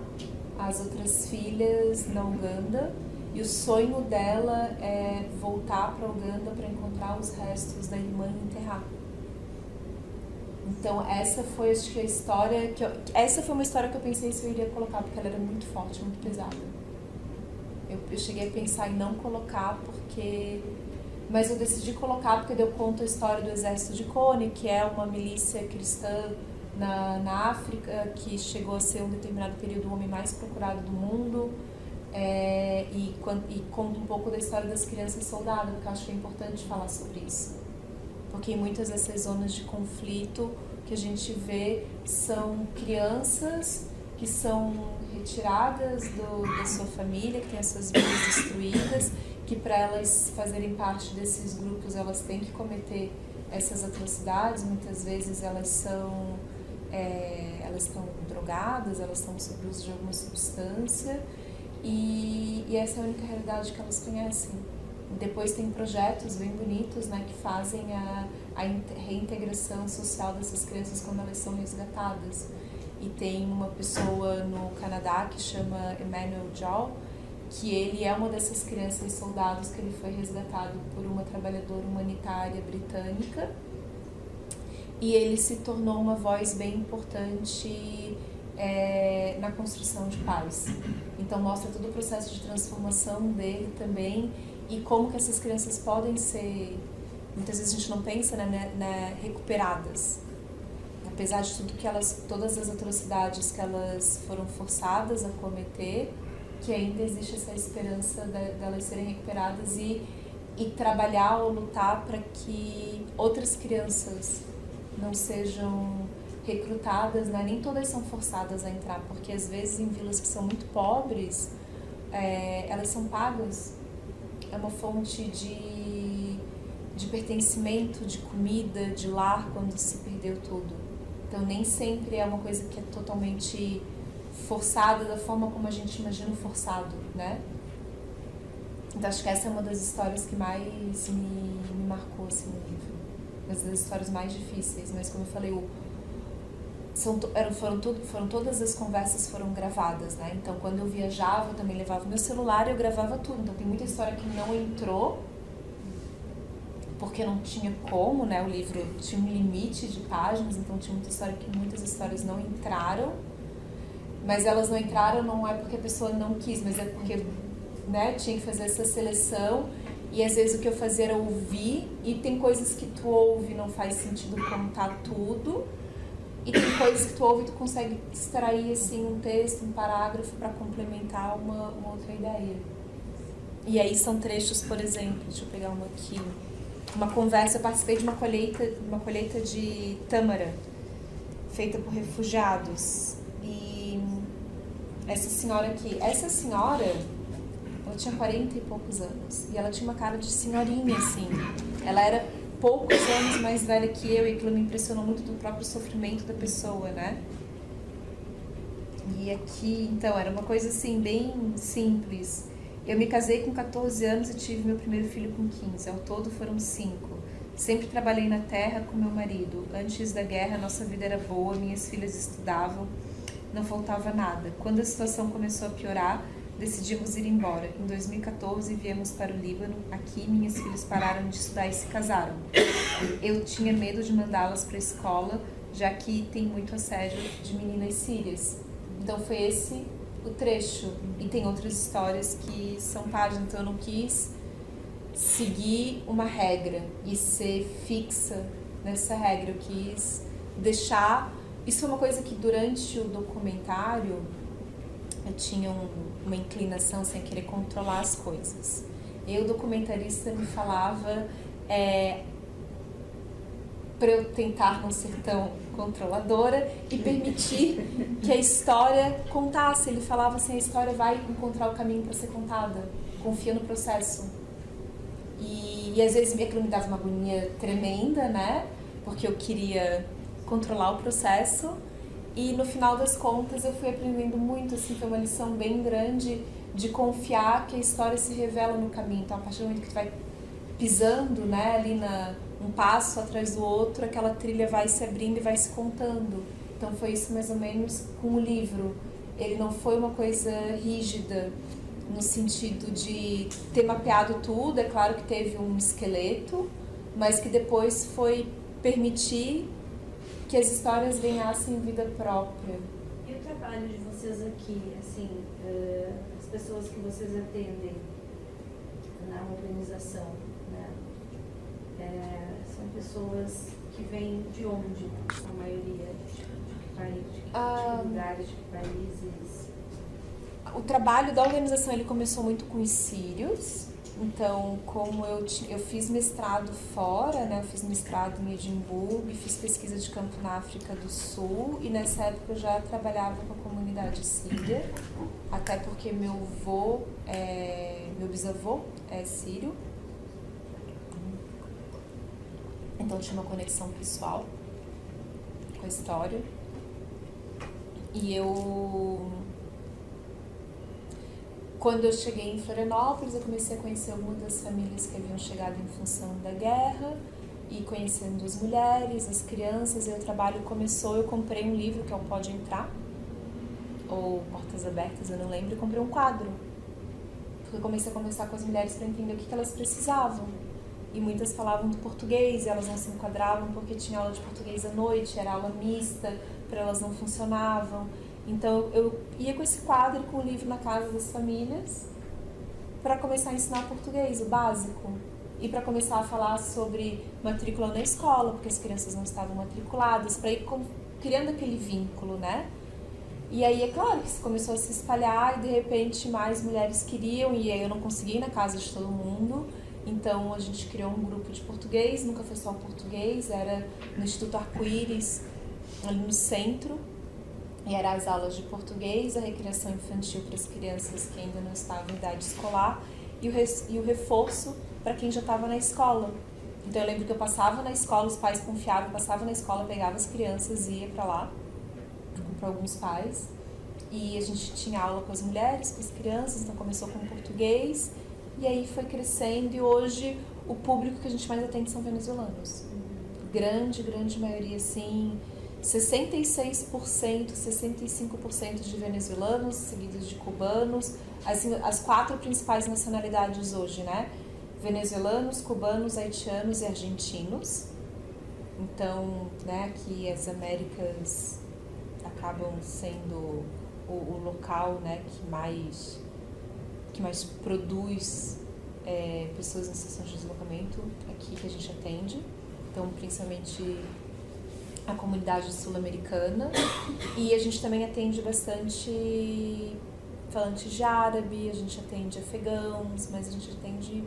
Speaker 1: as outras filhas na Uganda. E o sonho dela é voltar para a Uganda para encontrar os restos da irmã e enterrar. Então essa foi, acho que, a história essa foi uma história que eu pensei se eu iria colocar, porque ela era muito forte, muito pesada. Eu cheguei a pensar em não colocar, mas eu decidi colocar porque deu conta a história do exército de Cone, que é uma milícia cristã na África, que chegou a ser, um determinado período, o homem mais procurado do mundo. e conta um pouco da história das crianças soldadas, porque eu acho que é importante falar sobre isso. Porque em muitas dessas zonas de conflito que a gente vê são crianças que são retiradas da sua família, que têm as suas vidas destruídas, que para elas fazerem parte desses grupos elas têm que cometer essas atrocidades. Muitas vezes elas estão drogadas, elas estão sob uso de alguma substância e essa é a única realidade que elas conhecem. Depois tem projetos bem bonitos, né, que fazem a reintegração social dessas crianças quando elas são resgatadas. E tem uma pessoa no Canadá que chama Emmanuel Jal, que ele é uma dessas crianças soldados que ele foi resgatado por uma trabalhadora humanitária britânica. E ele se tornou uma voz bem importante na construção de paz. Então mostra todo o processo de transformação dele também e como que essas crianças podem ser, muitas vezes a gente não pensa, né, recuperadas. Apesar de tudo que todas as atrocidades que elas foram forçadas a cometer, que ainda existe essa esperança delas serem recuperadas e trabalhar ou lutar para que outras crianças não sejam recrutadas, né? Nem todas são forçadas a entrar, porque às vezes em vilas que são muito pobres, elas são pagas. É uma fonte de pertencimento, de comida, de lar, quando se perdeu tudo. Então nem sempre é uma coisa que é totalmente forçada da forma como a gente imagina o forçado, né? Então acho que essa é uma das histórias que mais me marcou assim, no livro. Uma das histórias mais difíceis, mas como eu falei, foram todas as conversas foram gravadas, né? Então quando eu viajava eu também levava meu celular e eu gravava tudo. Então tem muita história que não entrou porque não tinha como, né? O livro tinha um limite de páginas, então tinha muitas histórias não entraram. Mas elas não entraram não é porque a pessoa não quis, mas é porque, né, tinha que fazer essa seleção. E às vezes o que eu fazia era ouvir, e tem coisas que tu ouve e não faz sentido contar tudo. E tem coisas que tu ouve e tu consegue extrair assim, um texto, um parágrafo para complementar uma outra ideia. E aí são trechos, por exemplo, deixa eu pegar uma aqui. Uma conversa, eu participei de uma colheita de tâmara, feita por refugiados. E essa senhora, ela tinha 40 e poucos anos. E ela tinha uma cara de senhorinha, assim. Ela era poucos anos mais velha que eu e aquilo me impressionou muito do próprio sofrimento da pessoa, né? E aqui, então, era uma coisa assim, bem simples. Eu me casei com 14 anos e tive meu primeiro filho com 15. Ao todo foram 5. Sempre trabalhei na terra com meu marido. Antes da guerra, nossa vida era boa, minhas filhas estudavam, não faltava nada. Quando a situação começou a piorar, decidimos ir embora. Em 2014, viemos para o Líbano. Aqui, minhas filhas pararam de estudar e se casaram. Eu tinha medo de mandá-las para a escola, já que tem muito assédio de meninas sírias. Então, foi esse o trecho. E tem outras histórias que são páginas. Então, eu não quis seguir uma regra e ser fixa nessa regra. Eu quis deixar... Isso foi uma coisa que, durante o documentário, eu tinha uma inclinação sem querer controlar as coisas. E o documentarista me falava para eu tentar não ser tão controladora e permitir que a história contasse. Ele falava assim, a história vai encontrar o caminho para ser contada, confia no processo. E às vezes aquilo me dava uma agonia tremenda, né? Porque eu queria controlar o processo. E no final das contas eu fui aprendendo muito, assim, foi uma lição bem grande de confiar que a história se revela no caminho. Então, a partir do momento que tu vai pisando, né, ali um passo atrás do outro, aquela trilha vai se abrindo e vai se contando. Então foi isso mais ou menos com o livro. Ele não foi uma coisa rígida no sentido de ter mapeado tudo. É claro que teve um esqueleto, mas que depois foi permitir que as histórias ganhassem vida própria.
Speaker 6: E o trabalho de vocês aqui, assim, as pessoas que vocês atendem na organização, né? São pessoas que vêm de onde, a maioria? De que lugares, de que países?
Speaker 1: O trabalho da organização ele começou muito com os sírios. Então, como eu fiz mestrado fora, né? Eu fiz mestrado em Edimburgo e fiz pesquisa de campo na África do Sul. E nessa época eu já trabalhava com a comunidade síria, até porque meu bisavô é sírio. Então tinha uma conexão pessoal com a história. E quando eu cheguei em Florianópolis, eu comecei a conhecer algumas das famílias que haviam chegado em função da guerra e conhecendo as mulheres, as crianças. E o trabalho começou, eu comprei um livro que é o Pode Entrar, ou Portas Abertas, eu não lembro, e comprei um quadro. Porque eu comecei a conversar com as mulheres para entender o que elas precisavam. E muitas falavam do português, e elas não se enquadravam porque tinha aula de português à noite, era aula mista, para elas não funcionavam. Então eu ia com esse quadro, com o livro na casa das famílias, para começar a ensinar português, o básico. E para começar a falar sobre matrícula na escola, porque as crianças não estavam matriculadas, para ir criando aquele vínculo, né? E aí é claro que isso começou a se espalhar e de repente mais mulheres queriam, e aí eu não consegui ir na casa de todo mundo. Então a gente criou um grupo de português, nunca foi só português, era no Instituto Arco-Íris, ali no centro. E eram as aulas de português, a recreação infantil para as crianças que ainda não estavam em idade escolar e o reforço para quem já estava na escola. Então eu lembro que eu passava na escola, os pais confiavam, passava na escola, pegava as crianças e ia para lá, para alguns pais. E a gente tinha aula com as mulheres, com as crianças, então começou com português e aí foi crescendo e hoje o público que a gente mais atende são venezuelanos. Grande maioria, assim... 66%, 65% de venezuelanos, seguidos de cubanos, assim, as 4 principais nacionalidades hoje, né? Venezuelanos, cubanos, haitianos e argentinos. Então, né, aqui as Américas acabam sendo o local, né, que mais produz pessoas em situação de deslocamento aqui que a gente atende. Então, principalmente a comunidade sul-americana, e a gente também atende bastante falantes de árabe, a gente atende afegãos, mas a gente atende...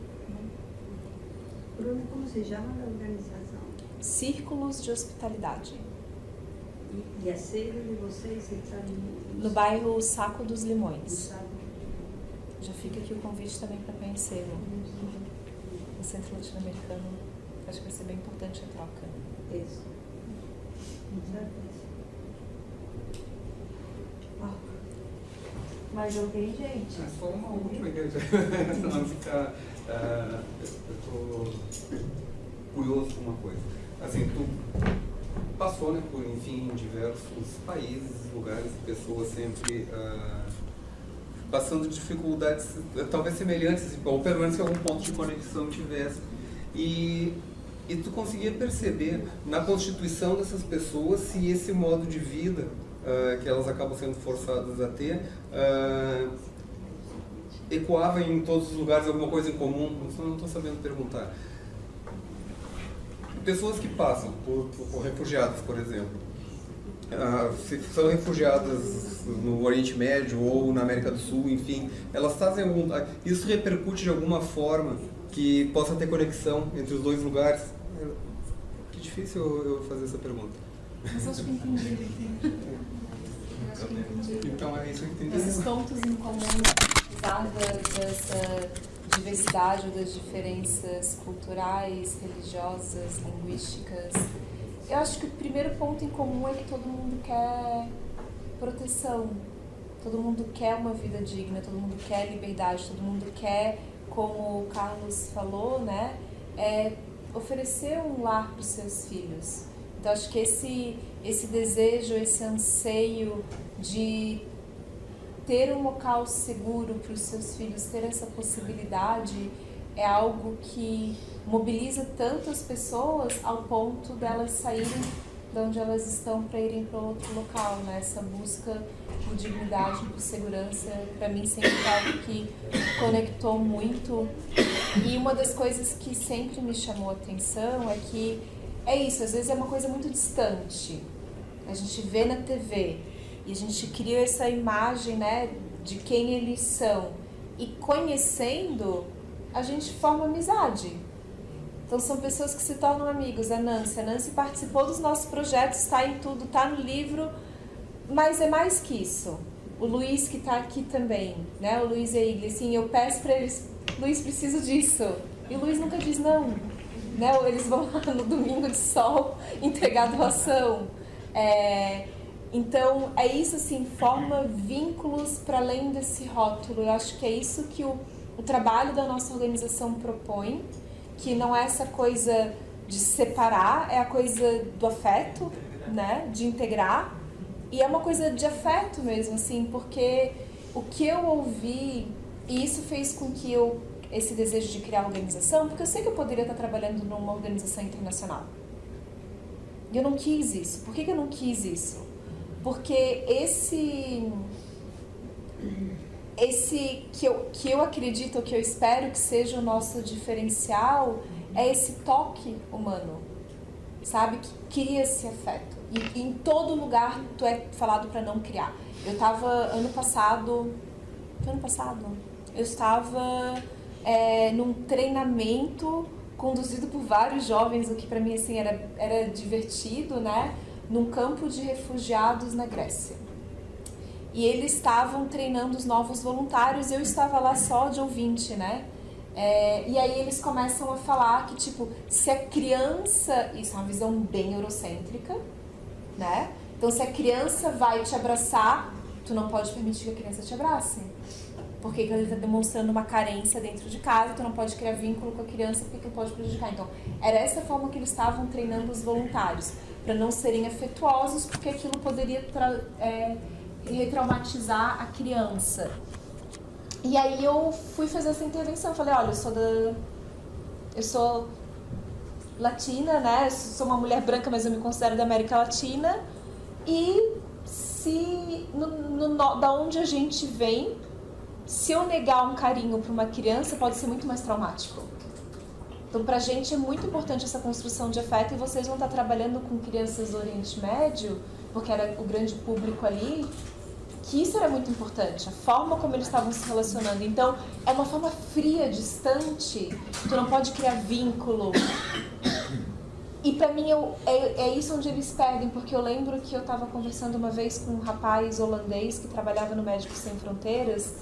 Speaker 3: Bruna, como se chama a organização?
Speaker 1: Círculos de Hospitalidade.
Speaker 3: E a sede de vocês está
Speaker 1: no bairro Saco dos Limões.
Speaker 3: Saco.
Speaker 1: Já fica aqui o convite também para conhecê-lo. No Centro Latino-Americano, acho que vai ser bem importante a troca.
Speaker 3: Isso.
Speaker 6: Mais alguém, gente?
Speaker 2: É só uma última ideia, senão ficar... eu estou curioso com uma coisa. Assim, tu passou, né, por, enfim, diversos países, lugares, pessoas sempre passando dificuldades, talvez semelhantes, ou pelo menos que algum ponto de conexão tivesse. E tu conseguia perceber na constituição dessas pessoas se esse modo de vida que elas acabam sendo forçadas a ter ecoava em todos os lugares alguma coisa em comum? Eu não estou sabendo perguntar. Pessoas que passam por refugiados, por exemplo, se são refugiadas no Oriente Médio ou na América do Sul, enfim, elas fazem isso repercute de alguma forma que possa ter conexão entre os dois lugares? Que difícil eu fazer essa pergunta.
Speaker 1: Mas acho que entendi.
Speaker 2: Então é isso que eu entendi.
Speaker 1: Esses pontos em comum, apesar dessa diversidade ou das diferenças culturais, religiosas, linguísticas, eu acho que o primeiro ponto em comum é que todo mundo quer proteção, todo mundo quer uma vida digna, todo mundo quer liberdade, todo mundo quer, como o Carlos falou, né, oferecer um lar para os seus filhos. Então acho que esse desejo, esse anseio de ter um local seguro para os seus filhos, ter essa possibilidade, é algo que mobiliza tanto as pessoas ao ponto delas saírem de onde elas estão para irem para outro local, né? Essa busca por dignidade, por segurança, para mim sempre é algo que conectou muito. E uma das coisas que sempre me chamou a atenção é que é isso, às vezes é uma coisa muito distante. A gente vê na TV e a gente cria essa imagem, né, de quem eles são e conhecendo, a gente forma amizade. Então são pessoas que se tornam amigos. A Nancy participou dos nossos projetos, está em tudo, está no livro, mas é mais que isso. O Luiz, que está aqui também, né? O Luiz e a Igli, assim, eu peço para eles, Luiz, preciso disso. E o Luiz nunca diz não, né? Eles vão lá no domingo de sol entregar doação. Então, é isso, assim, forma vínculos para além desse rótulo. Eu acho que é isso que o trabalho da nossa organização propõe, que não é essa coisa de separar, é a coisa do afeto, né? De integrar. E é uma coisa de afeto mesmo, assim, porque o que eu ouvi, e isso fez com que esse desejo de criar organização, porque eu sei que eu poderia estar trabalhando numa organização internacional. E eu não quis isso. Por que eu não quis isso? Porque esse que eu acredito, que eu espero que seja o nosso diferencial, é esse toque humano, sabe? Que cria esse afeto. E em todo lugar tu é falado para não criar. Eu estava ano passado, eu estava num treinamento conduzido por vários jovens, o que para mim assim era divertido, né? Num campo de refugiados na Grécia. E eles estavam treinando os novos voluntários, eu estava lá só de ouvinte, né? E aí eles começam a falar que, tipo, se a criança... Isso é uma visão bem eurocêntrica, né? Então, se a criança vai te abraçar, tu não pode permitir que a criança te abrace. Porque ele está demonstrando uma carência dentro de casa, tu não pode criar vínculo com a criança porque aquilo pode prejudicar. Então, era essa forma que eles estavam treinando os voluntários, para não serem afetuosos, porque aquilo poderia retraumatizar a criança. E aí eu fui fazer essa intervenção, eu falei, olha, eu sou latina, né, eu sou uma mulher branca, mas eu me considero da América Latina, e da onde a gente vem, se eu negar um carinho para uma criança, pode ser muito mais traumático. Então, pra gente é muito importante essa construção de afeto, e vocês vão estar trabalhando com crianças do Oriente Médio, porque era o grande público ali, que isso era muito importante, a forma como eles estavam se relacionando. Então, é uma forma fria, distante, tu não pode criar vínculo. E pra mim, é isso onde eles perdem, porque eu lembro que eu estava conversando uma vez com um rapaz holandês que trabalhava no Médicos Sem Fronteiras,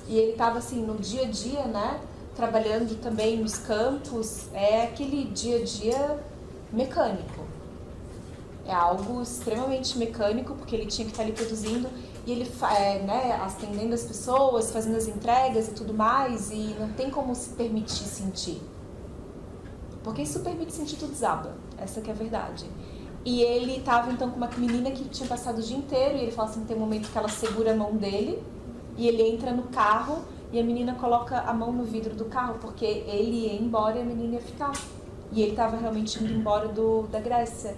Speaker 1: e ele estava assim, no dia a dia, né, trabalhando também nos campos, é aquele dia a dia mecânico. É algo extremamente mecânico, porque ele tinha que estar ali produzindo, e ele atendendo as pessoas, fazendo as entregas e tudo mais, e não tem como se permitir sentir. Porque isso permite sentir, tudo desaba. Essa que é a verdade. E ele estava então com uma menina que tinha passado o dia inteiro, e ele fala assim, tem um momento que ela segura a mão dele, e ele entra no carro, e a menina coloca a mão no vidro do carro, porque ele ia embora e a menina ia ficar. E ele estava realmente indo embora da Grécia.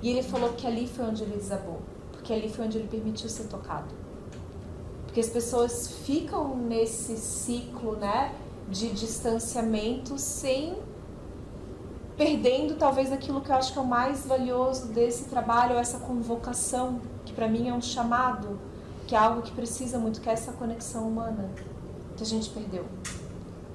Speaker 1: E ele falou que ali foi onde ele desabou. Porque ali foi onde ele permitiu ser tocado. Porque as pessoas ficam nesse ciclo, né, de distanciamento, perdendo talvez aquilo que eu acho que é o mais valioso desse trabalho, essa convocação, que para mim é um chamado, que é algo que precisa muito, que é essa conexão humana, que a gente perdeu.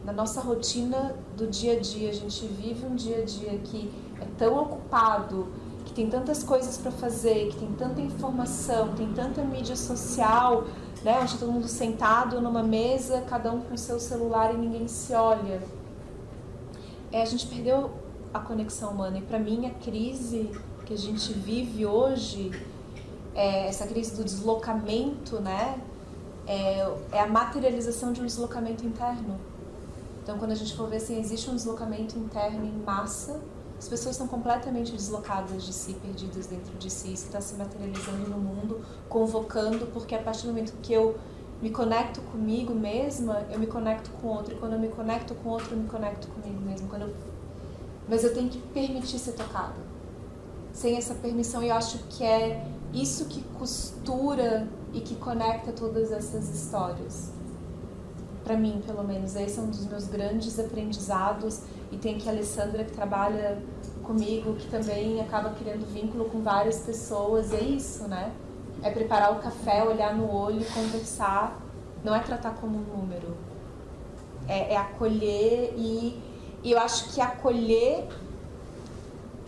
Speaker 1: Na nossa rotina do dia a dia, a gente vive um dia a dia que é tão ocupado, que tem tantas coisas para fazer, que tem tanta informação, tem tanta mídia social, né, onde todo mundo sentado numa mesa, cada um com seu celular e ninguém se olha. A gente perdeu a conexão humana, e para mim a crise que a gente vive hoje, essa crise do deslocamento, né, é a materialização de um deslocamento interno. Então, quando a gente for ver assim, existe um deslocamento interno em massa, as pessoas estão completamente deslocadas de si, perdidas dentro de si, isso está se materializando no mundo, convocando, porque a partir do momento que eu me conecto comigo mesma, eu me conecto com o outro, e quando eu me conecto com o outro, eu me conecto comigo mesma. Mas eu tenho que permitir ser tocada. Sem essa permissão, eu acho que é isso que costura e que conecta todas essas histórias. Para mim, pelo menos, esse é um dos meus grandes aprendizados. E tem aqui a Alessandra, que trabalha comigo, que também acaba criando vínculo com várias pessoas. É isso, né? É preparar o café, olhar no olho, conversar. não é tratar como um número, é acolher e eu acho que acolher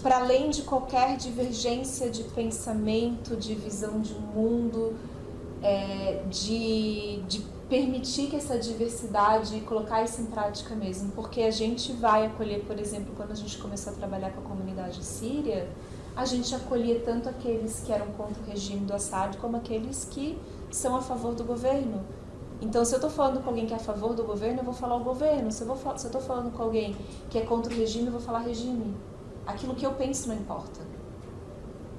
Speaker 1: para além de qualquer divergência de pensamento, de visão de mundo, de permitir que essa diversidade e colocar isso em prática mesmo, porque a gente vai acolher, por exemplo, quando a gente começou a trabalhar com a comunidade síria, a gente acolhia tanto aqueles que eram contra o regime do Assad como aqueles que são a favor do governo. Então, se eu estou falando com alguém que é a favor do governo, eu vou falar o governo. Se eu estou falando com alguém que é contra o regime, eu vou falar regime. Aquilo que eu penso não importa.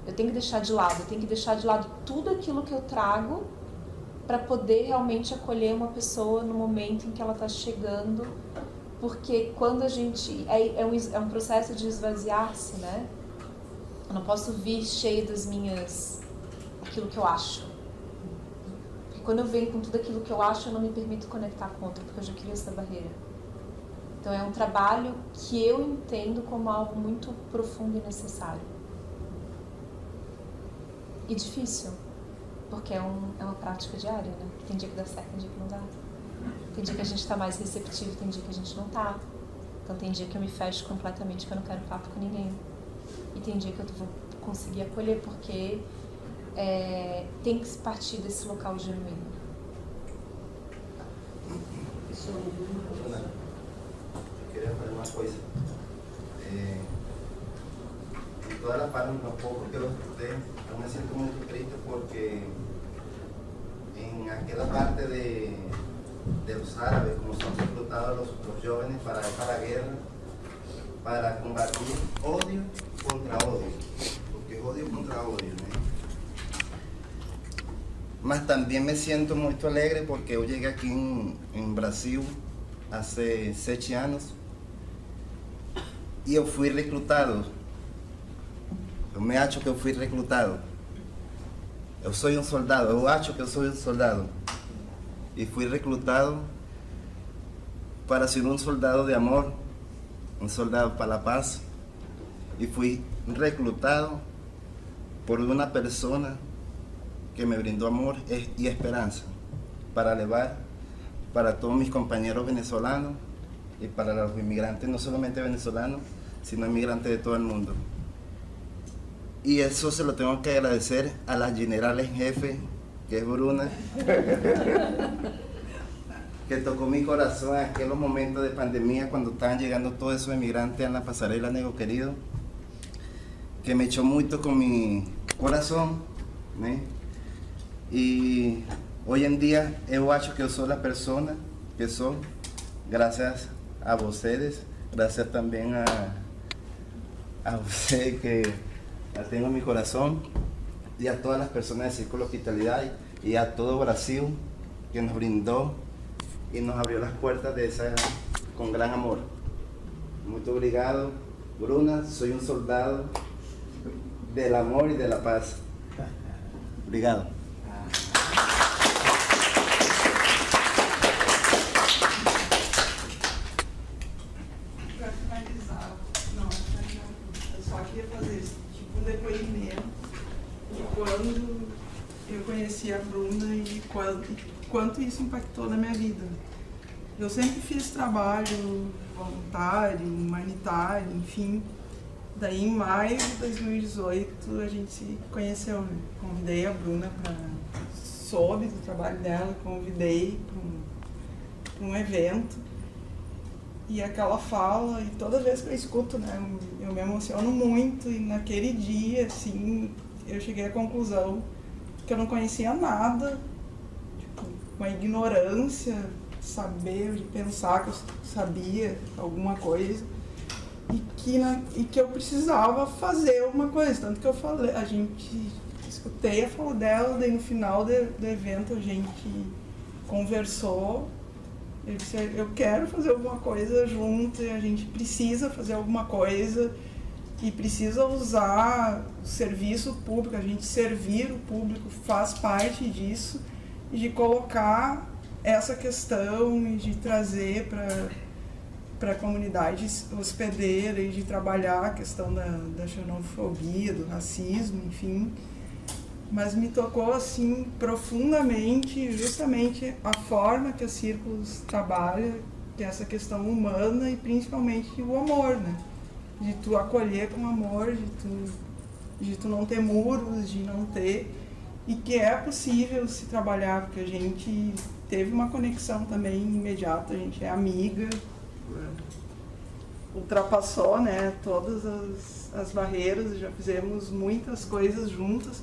Speaker 1: Eu tenho que deixar de lado tudo aquilo que eu trago para poder realmente acolher uma pessoa no momento em que ela está chegando, porque quando a gente... É um processo de esvaziar-se, né? Eu não posso vir cheia das minhas... aquilo que eu acho. Porque quando eu venho com tudo aquilo que eu acho, eu não me permito conectar com outro, porque eu já crio essa barreira. Então é um trabalho que eu entendo como algo muito profundo e necessário. E difícil, porque é uma prática diária, né? Tem dia que dá certo, tem dia que não dá. Tem dia que a gente está mais receptivo, tem dia que a gente não tá. Então tem dia que eu me fecho completamente, que eu não quero papo com ninguém. E tem dia que eu vou conseguir acolher, porque tem que partir desse local genuíno.
Speaker 7: Ana, eu queria falar uma coisa. Toda a parte um pouco que eu escutei, eu me sinto muito triste porque em aquela parte de los árabes, como são recrutados los jóvenes para a guerra, para combatir ódio contra ódio, porque ódio contra ódio, né? Mas também me sinto muito alegre porque eu cheguei aqui em Brasil há 7 anos e eu fui recrutado. Eu me acho que eu fui recrutado. Eu sou um soldado, eu acho que eu sou um soldado. E fui recrutado para ser um soldado de amor, um soldado para a paz. E fui recrutado por uma pessoa que me brindou amor e esperança para levar para todos mis compañeros venezolanos y para los inmigrantes, no solamente venezolanos, sino inmigrantes de todo el mundo. Y eso se lo tengo que agradecer a la general en jefe, que es Bruna, que tocó mi corazón en aquellos momentos de pandemia cuando estaban llegando todos esos inmigrantes a la pasarela Nego Querido, que me echó mucho con mi corazón, ¿no? Y hoy en día yo acho que yo soy la persona que soy gracias a ustedes, gracias también a usted que la tengo en mi corazón, y a todas las personas de Círculo Hospitalidad y a todo Brasil que nos brindó y nos abrió las puertas de esa con gran amor. Muy obrigado, Bruna, soy un soldado del amor y de la paz. Obrigado.
Speaker 5: Para finalizar, eu só queria fazer tipo um depoimento de quando eu conheci a Bruna e quanto isso impactou na minha vida. Eu sempre fiz trabalho voluntário, humanitário, enfim. Daí, em maio de 2018, a gente se conheceu, né? Convidei a Bruna soube do trabalho dela, convidei para um evento. E aquela fala, e toda vez que eu escuto, né, eu me emociono muito. E naquele dia, assim, eu cheguei à conclusão que eu não conhecia nada, tipo, uma ignorância, saber, pensar que eu sabia alguma coisa. E que eu precisava fazer alguma coisa, tanto que eu falei, escutei a fala dela, daí no final do evento a gente conversou, eu disse, eu quero fazer alguma coisa junto, e a gente precisa fazer alguma coisa, e precisa usar o serviço público, a gente servir o público faz parte disso, e de colocar essa questão e de trazer para a comunidade hospedeira e de trabalhar a questão da xenofobia, do racismo, enfim. mas me tocou assim profundamente justamente a forma que a Círculos trabalha, que é essa questão humana e principalmente o amor, né? De tu acolher com amor, de tu não ter muros, de não ter... E que é possível se trabalhar, porque a gente teve uma conexão também imediata, a gente é amiga, ultrapassou, né, todas as barreiras, já fizemos muitas coisas juntas,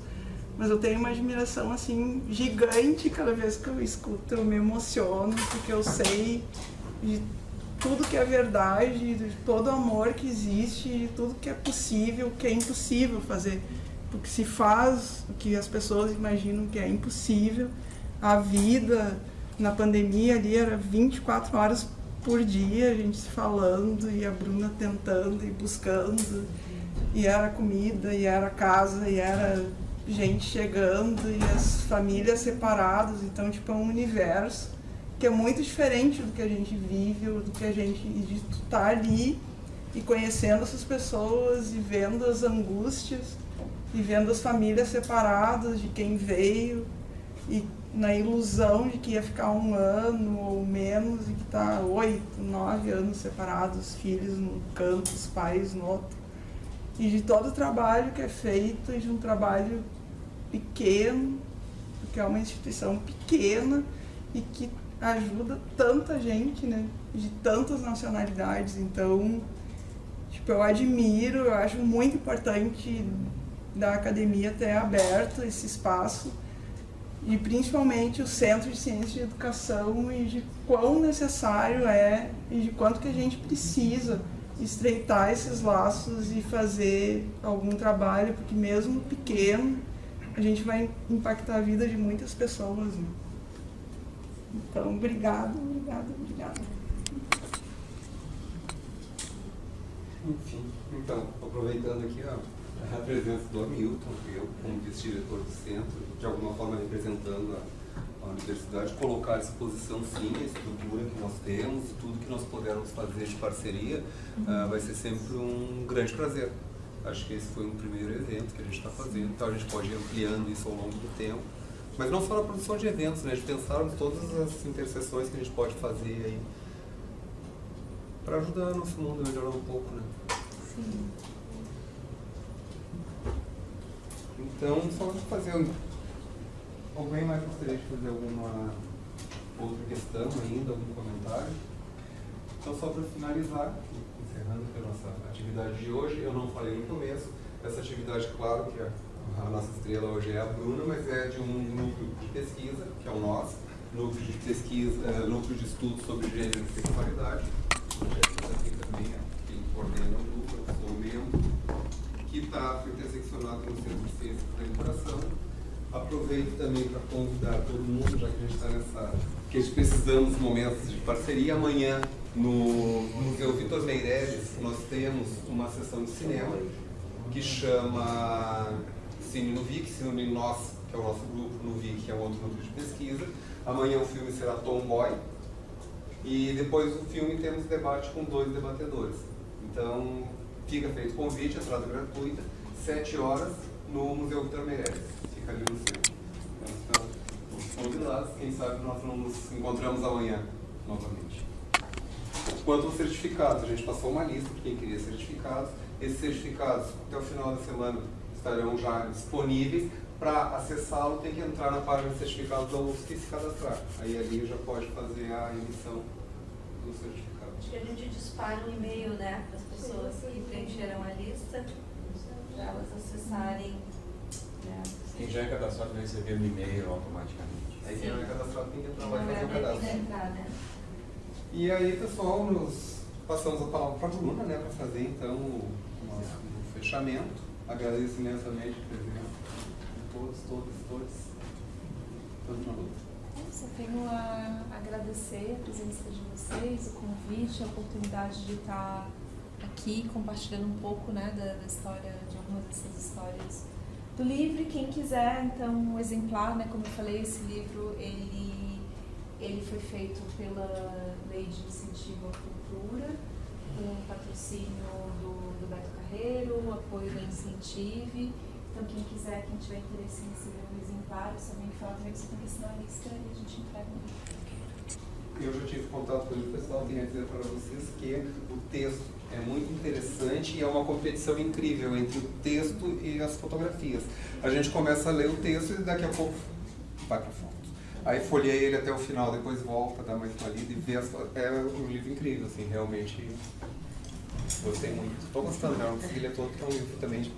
Speaker 5: mas eu tenho uma admiração assim gigante cada vez que eu escuto, eu me emociono, porque eu sei de tudo que é verdade, de todo o amor que existe, de tudo que é possível, que é impossível fazer. Porque se faz o que as pessoas imaginam que é impossível. A vida na pandemia ali era 24 horas por dia, a gente se falando, e a Bruna tentando e buscando, e era comida, e era casa, e era gente chegando, e as famílias separadas. Então, tipo, é um universo que é muito diferente do que a gente vive, do que a gente... de tu estar ali e conhecendo essas pessoas e vendo as angústias, e vendo as famílias separadas de quem veio, e na ilusão de que ia ficar 1 ano ou menos, e que está 8, 9 anos separados, os filhos num canto, os pais no outro. E de todo o trabalho que é feito, e de um trabalho pequeno, porque é uma instituição pequena e que ajuda tanta gente, né, de tantas nacionalidades. Então, tipo, eu admiro, eu acho muito importante da academia ter aberto esse espaço, e principalmente o Centro de Ciência e Educação, e de quão necessário é e de quanto que a gente precisa estreitar esses laços e fazer algum trabalho, porque mesmo pequeno a gente vai impactar a vida de muitas pessoas, né? Então, obrigada.
Speaker 2: Enfim, então, aproveitando aqui a presença do Hamilton, eu como vice-diretor do centro, de alguma forma representando a universidade, colocar à disposição sim a estrutura que nós temos, tudo que nós pudermos fazer de parceria, vai ser sempre um grande prazer. Acho que esse foi um primeiro evento que a gente está fazendo, então a gente pode ir ampliando isso ao longo do tempo, mas não só na produção de eventos, né, de pensarmos todas as interseções que a gente pode fazer aí para ajudar o nosso mundo a melhorar um pouco, né?
Speaker 1: Sim.
Speaker 2: Então, só fazer... Alguém mais gostaria de fazer alguma outra questão ainda, algum comentário? Então, só para finalizar, encerrando a nossa atividade de hoje, eu não falei no começo, essa atividade, claro que a nossa estrela hoje é a Bruna, mas é de um núcleo de pesquisa, que é o nosso, núcleo de pesquisa, núcleo de estudo sobre gênero e sexualidade, aqui também é quem coordena o núcleo, eu sou membro, que está interseccionado no Centro de Ciência da Educação. Aproveito também para convidar todo mundo, já que a gente está nessa... que a gente precisamos de momentos de parceria. Amanhã, no Museu Vitor Meireles, nós temos uma sessão de cinema que chama Cine no VIC, Cine Nós, que é o nosso grupo, no VIC, que é um outro grupo de pesquisa. Amanhã o filme será Tomboy. E depois do filme temos debate com 2 debatedores. Então, fica feito o convite, entrada gratuita, 7 horas, no Museu Vitor Meireles. Fica ali no centro. Então, convidados, quem sabe nós não nos encontramos amanhã novamente. Quanto aos certificados, a gente passou uma lista de quem queria certificados. Esses certificados, até o final da semana, estarão já disponíveis. Para acessá-lo, tem que entrar na página de certificados da UFSC e se cadastrar. Aí ali já pode fazer a emissão do certificado.
Speaker 6: Acho que a gente dispara um e-mail, né, para as pessoas que preencheram a lista, para elas acessarem. Né,
Speaker 8: quem já é cadastrado vai receber no e-mail automaticamente.
Speaker 2: Aí quem não é cadastrado tem que entrar lá e
Speaker 6: não
Speaker 2: fazer o
Speaker 6: é
Speaker 2: cadastro.
Speaker 6: entrar, né?
Speaker 2: E aí, pessoal, nós passamos a palavra para a Bruna, né, para fazer então o nosso fechamento. Agradeço imensamente a presença de todos na luta.
Speaker 1: Só tenho a agradecer a presença de vocês, o convite, a oportunidade de estar aqui compartilhando um pouco, né, da história, de algumas dessas histórias do livro. E quem quiser, então, um exemplar, né, como eu falei, esse livro, ele foi feito pela Lei de Incentivo à Cultura, com patrocínio do Beto Carreiro, o apoio da Incentive. Então, quem quiser, quem tiver interesse em receber um exemplar, é só vem falar também que você tem que assinar a lista e a gente entrega um livro.
Speaker 2: Eu já tive contato com ele, pessoal, tenho a dizer para vocês que o texto é muito interessante e é uma competição incrível entre o texto e as fotografias. A gente começa a ler o texto e daqui a pouco vai para foto. Aí folhei ele até o final, depois volta, dá mais uma lida e vê as fotos. É um livro incrível, assim, realmente gostei muito. Estou gostando, não consegui ler todo, que é um livro também.